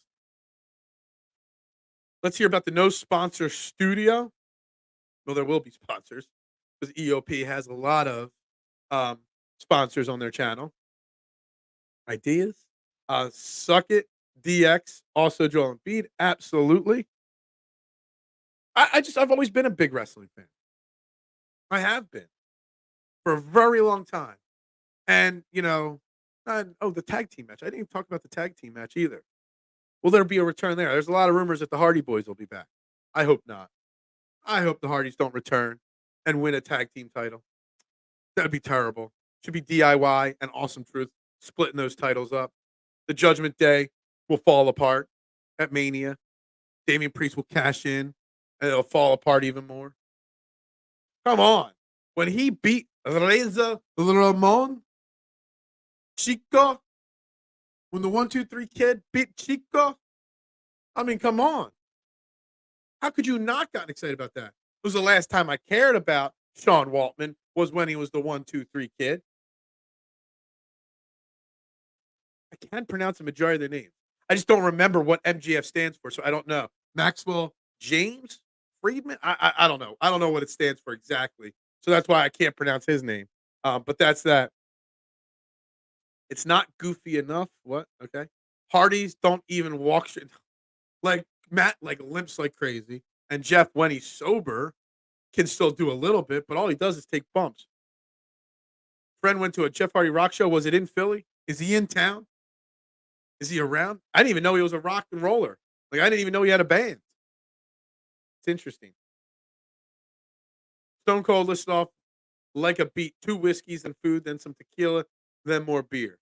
Let's hear about the no sponsor studio. Well, there will be sponsors because EOP has a lot of sponsors on their channel. Ideas? Suck It, DX, also Joel Embiid. Absolutely. I've always been a big wrestling fan. I have been for a very long time. And, the tag team match. I didn't even talk about the tag team match either. Will there be a return there? There's a lot of rumors that the Hardy Boys will be back. I hope not. I hope the Hardys don't return and win a tag team title. That'd be terrible. Should be DIY and Awesome Truth splitting those titles up. The Judgment Day will fall apart at Mania. Damian Priest will cash in and it'll fall apart even more. Come on. When he beat Reza Ramon, Chico, when the 1-2-3 kid beat Chico, I mean, come on. How could you not gotten excited about that? It was the last time I cared about Sean Waltman was when he was the 1-2-3 kid. I can pronounce the majority of their names. I just don't remember what MGF stands for, so I don't know. Maxwell James Friedman? I don't know. I don't know what it stands for exactly. So that's why I can't pronounce his name. But that's that. It's not goofy enough. What? Okay. Hardys don't even walk straight. Like Matt, like limps like crazy, and Jeff, when he's sober, can still do a little bit, but all he does is take bumps. Friend went to a Jeff Hardy rock show. Was it in Philly? Is he in town? Is he around? I didn't even know he was a rock and roller. Like I didn't even know he had a band. It's interesting. Stone Cold listed off like a beat: 2 whiskeys and food, then some tequila, then more beer.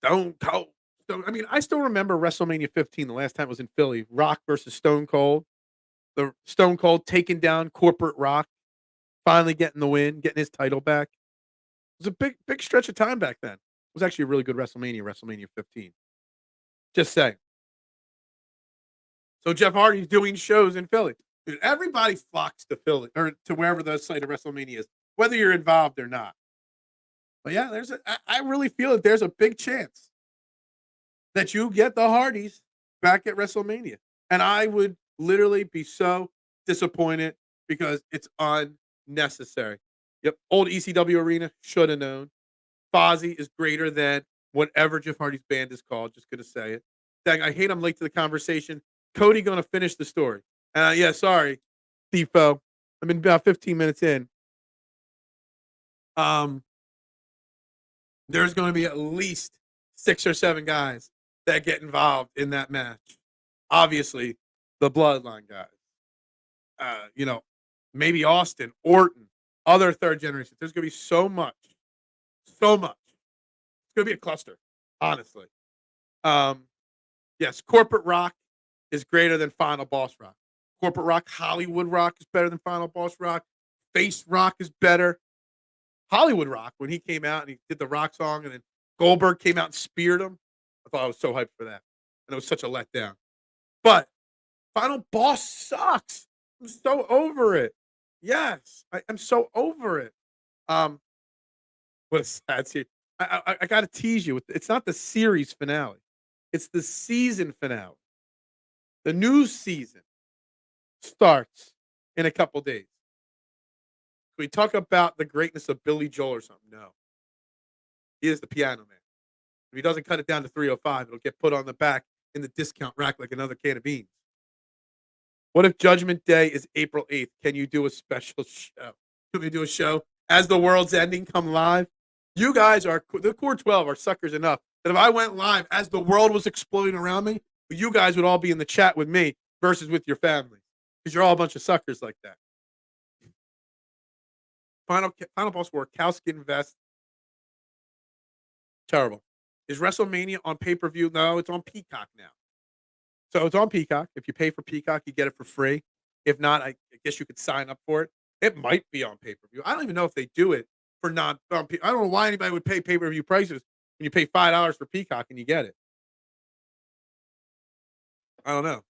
Stone Cold. I mean, I still remember WrestleMania 15, the last time it was in Philly. Rock versus Stone Cold. The Stone Cold taking down corporate Rock, finally getting the win, getting his title back. It was a big stretch of time back then. It was actually a really good WrestleMania 15. Just saying. So Jeff Hardy's doing shows in Philly. Dude, everybody flocks to Philly or to wherever the site of WrestleMania is, whether you're involved or not. But yeah, I really feel that there's a big chance that you get the Hardys back at WrestleMania. And I would literally be so disappointed because it's unnecessary. Yep, old ECW arena, should have known. Fozzy is greater than whatever Jeff Hardy's band is called. Just gonna say it. Dang, I hate I'm late to the conversation. Cody gonna finish the story. Yeah, sorry, Stiefel. I'm in about 15 minutes in. Um, there's gonna be at least 6 or 7 guys that get involved in that match. Obviously, the bloodline guys. You know, maybe Austin, Orton, other third generation. There's gonna be so much. So much. It's gonna be a cluster, honestly. Um, yes, corporate rock is greater than Final Boss Rock. Corporate rock, Hollywood rock is better than Final Boss Rock. Face rock is better. Hollywood rock, when he came out and he did the rock song and then Goldberg came out and speared him. I thought I was so hyped for that. And it was such a letdown. But Final Boss sucks. I'm so over it. Yes, I'm so over it. Um, what a sad series. I got to tease you. It's not the series finale. It's the season finale. The new season starts in a couple days. We talk about the greatness of Billy Joel or something. No, he is the piano man. If he doesn't cut it down to 305, it'll get put on the back in the discount rack like another can of beans. What if Judgment Day is April 8th? Can you do a special show? Can we do a show as the world's ending? Come live. You guys are the core 12 are suckers enough that if I went live as the world was exploding around me, you guys would all be in the chat with me versus with your family because you're all a bunch of suckers like that. Final Boss wore cowskin vest. Terrible. Is WrestleMania on pay-per-view? No, it's on Peacock now. So it's on Peacock. If you pay for Peacock, you get it for free. If not, I guess you could sign up for it. It might be on pay-per-view. I don't even know if they do it for non. I don't know why anybody would pay pay-per-view prices when you pay $5 for Peacock and you get it. I don't know.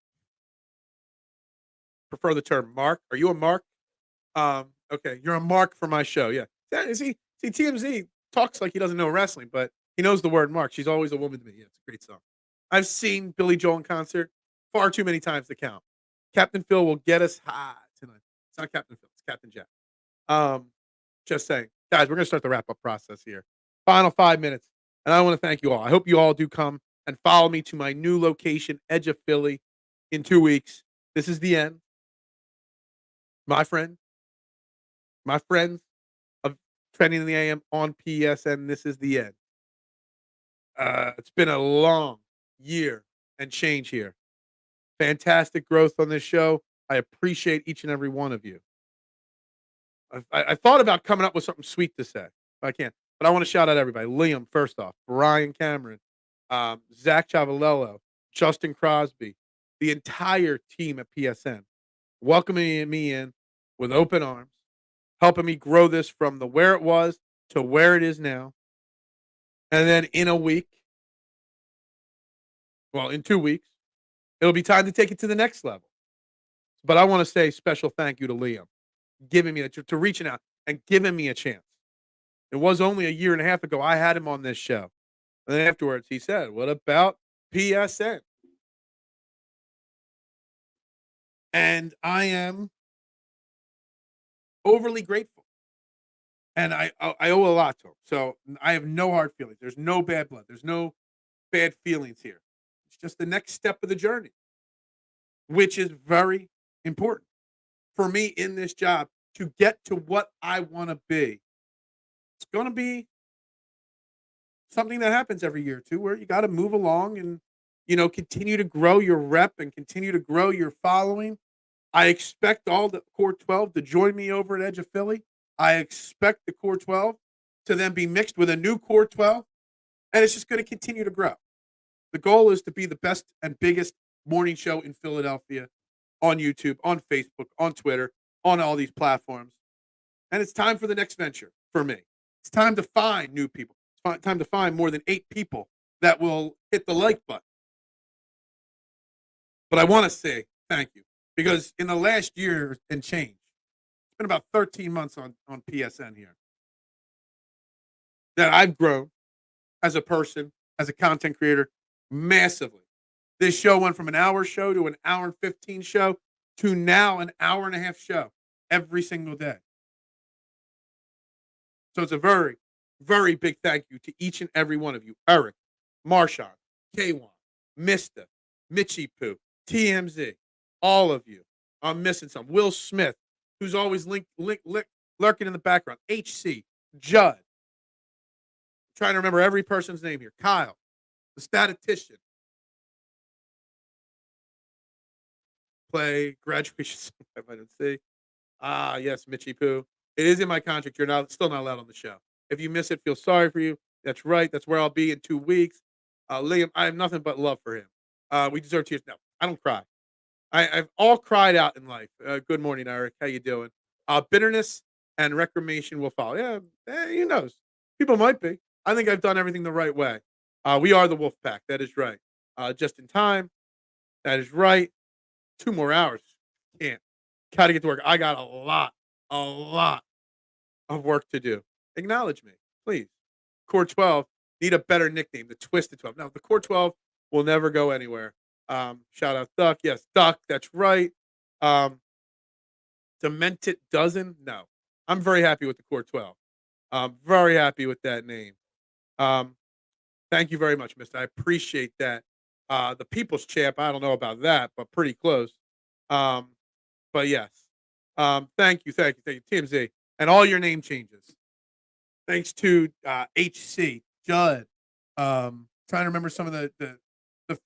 Prefer the term mark. Are you a mark? Okay, you're a mark for my show. Yeah. See, TMZ talks like he doesn't know wrestling, but he knows the word mark. She's always a woman to me. Yeah, it's a great song. I've seen Billy Joel in concert far too many times to count. Captain Phil will get us high tonight. It's not Captain Phil, it's Captain Jack. Just saying. Guys, we're gonna start the wrap-up process here. Final 5 minutes. And I want to thank you all. I hope you all do come and follow me to my new location, Edge of Philly, in 2 weeks. This is the end. My friends of Trending in the AM on PSN, this is the end. It's been a long year and change here. Fantastic growth on this show. I appreciate each and every one of you. I thought about coming up with something sweet to say, but I can't. But I want to shout out everybody. Liam, first off, Brian Cameron, Zach Chavalello, Justin Crosby, the entire team at PSN, welcoming me in with open arms, helping me grow this from the where it was to where it is now. And then in a week, well, in 2 weeks, it'll be time to take it to the next level. But I want to say special thank you to Liam, giving me to reaching out and giving me a chance. It was only a year and a half ago I had him on this show. And then afterwards, he said, "What about PSN?" And I am overly grateful. And I owe a lot to him. So I have no hard feelings. There's no bad blood. There's no bad feelings here. It's just the next step of the journey, which is very important for me in this job to get to what I want to be. It's going to be something that happens every year or two where you got to move along and, continue to grow your rep and continue to grow your following. I expect all the core 12 to join me over at Edge of Philly. I expect the core 12 to then be mixed with a new core 12, and it's just going to continue to grow. The goal is to be the best and biggest morning show in Philadelphia on YouTube, on Facebook, on Twitter, on all these platforms. And it's time for the next venture for me. It's time to find new people. It's time to find more than 8 people that will hit the like button. But I want to say thank you because in the last year and change, it's been about 13 months on PSN here, that I've grown as a person, as a content creator, massively. This show went from an hour show to an hour and 15 show to now an hour and a half show every single day. So it's a very, very big thank you to each and every one of you. Eric, Marshawn, K1, Mista, Mitchie Poo, TMZ, all of you. I'm missing some. Will Smith, who's always lurking in the background. HC, Judd. I'm trying to remember every person's name here. Kyle, the statistician. Play graduation. I didn't see. Ah, yes, Mitchie Poo. It is in my contract. You're still not allowed on the show. If you miss it, feel sorry for you. That's right. That's where I'll be in 2 weeks. Liam, I have nothing but love for him. We deserve tears. No, I don't cry. I've all cried out in life. Good morning, Eric. How you doing? Bitterness and reclamation will follow. Yeah, who knows? People might be. I think I've done everything the right way. We are the Wolf Pack. That is right. Just in time. That is right. 2 more hours. Can't. Got to get to work. I got a lot of work to do. Acknowledge me, please. Core 12 need a better nickname. The Twisted 12. No, the Core 12 will never go anywhere. Shout out Duck. Yes, Duck. That's right. Demented Dozen. No, I'm very happy with the Core 12. Very happy with that name. Thank you very much, Mister. I appreciate that. The People's Champ. I don't know about that, but pretty close. But yes. Thank you, TMZ, and all your name changes. Thanks to HC, Judd. Trying to remember some of the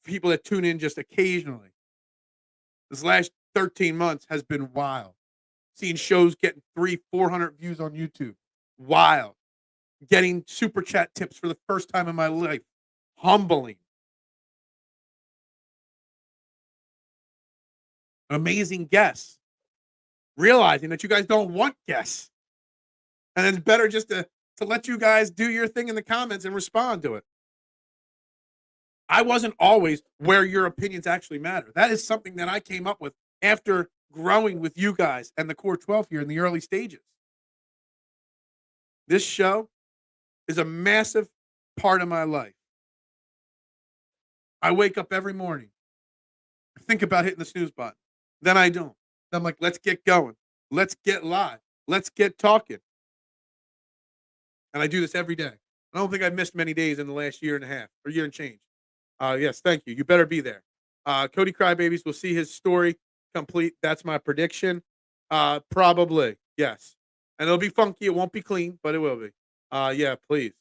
people that tune in just occasionally. This last 13 months has been wild. Seeing shows getting 300-400 views on YouTube. Wild. Getting super chat tips for the first time in my life. Humbling. Amazing guests. Realizing that you guys don't want guests. And it's better just to let you guys do your thing in the comments and respond to it. I wasn't always where your opinions actually matter. That is something that I came up with after growing with you guys and the Core 12 here in the early stages. This show is a massive part of my life. I wake up every morning. I think about hitting the snooze button. Then I don't. I'm like, let's get going. Let's get live. Let's get talking. And I do this every day. I don't think I've missed many days in the last year and a half or year and change. Yes, thank you. You better be there. Cody Crybabies will see his story complete. That's my prediction. Probably, yes. And it'll be funky. It won't be clean, but it will be. Yeah, please.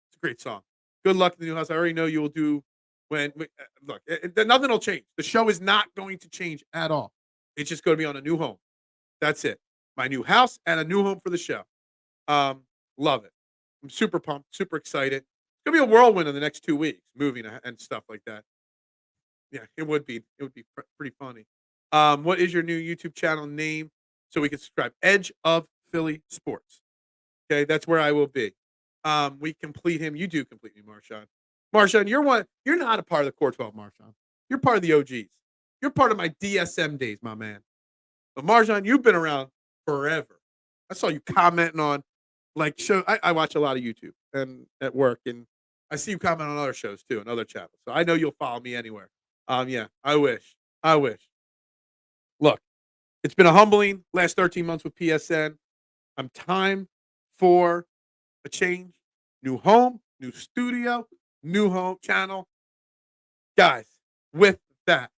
It's a great song. Good luck in the new house. I already know you will do look, nothing will change. The show is not going to change at all. It's just going to be on a new home. That's it. My new house and a new home for the show. Love it. I'm super pumped, super excited. It's going to be a whirlwind in the next 2 weeks, moving and stuff like that. Yeah, it would be. It would be pretty funny. What is your new YouTube channel name? so we can subscribe. Edge of Philly Sports. Okay, that's where I will be. We complete him. You do complete me, Marshawn. Marshawn, you're not a part of the Core 12, Marshawn. You're part of the OGs. You're part of my DSM days, my man. But Marshawn, you've been around forever. I saw you commenting on like show. I watch a lot of YouTube and at work, and I see you comment on other shows too and other channels. So I know you'll follow me anywhere. Yeah, I wish. I wish. Look, it's been a humbling last 13 months with PSN. I'm time for a change. New home, new studio, new home channel. Guys, with that,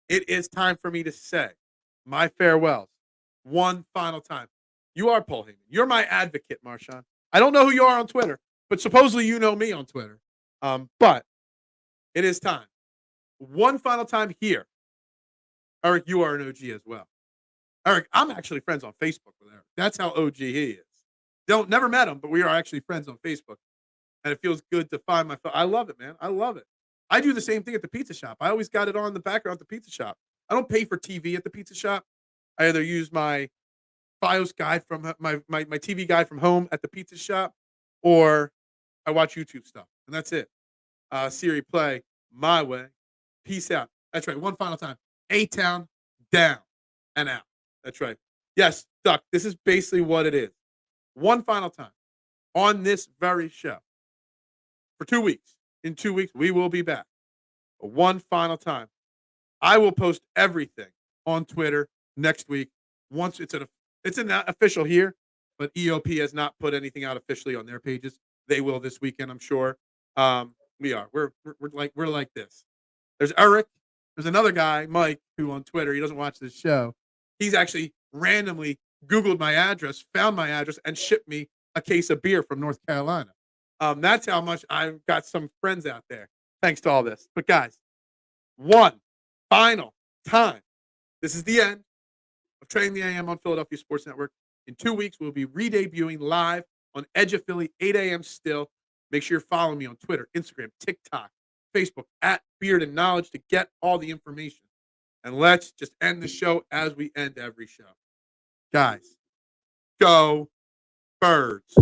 it is time for me to say my farewells one final time. You are Paul Heyman. You're my advocate, Marshawn. I don't know who you are on Twitter, but supposedly you know me on Twitter. But it is time. One final time here. Eric, you are an OG as well. Eric, I'm actually friends on Facebook with Eric. That's how OG he is. Never met him, but we are actually friends on Facebook. And it feels good to find my phone. I love it, man. I love it. I do the same thing at the pizza shop. I always got it on in the background at the pizza shop. I don't pay for TV at the pizza shop. I either use my Fios guide from my TV guide from home at the pizza shop, or I watch YouTube stuff. And that's it. Siri, play my way. Peace out. That's right. One final time. A-Town, down and out. That's right. Yes, Duck, this is basically what it is. One final time on this very show for 2 weeks. In 2 weeks, we will be back. But one final time. I will post everything on Twitter next week. Once it's not official here, but EOP has not put anything out officially on their pages. They will this weekend, I'm sure. We are. We're like this. There's Eric. There's another guy, Mike, who on Twitter, he doesn't watch this show. He's actually randomly Googled my address, found my address, and shipped me a case of beer from North Carolina. That's how much I've got some friends out there, thanks to all this. But guys, one final time. This is the end of Training the AM on Philadelphia Sports Network. In 2 weeks, we'll be re-debuting live on Edge of Philly, 8 a.m. still. Make sure you're following me on Twitter, Instagram, TikTok, Facebook, at Beard and Knowledge to get all the information. And let's just end the show as we end every show. Guys, go Birds.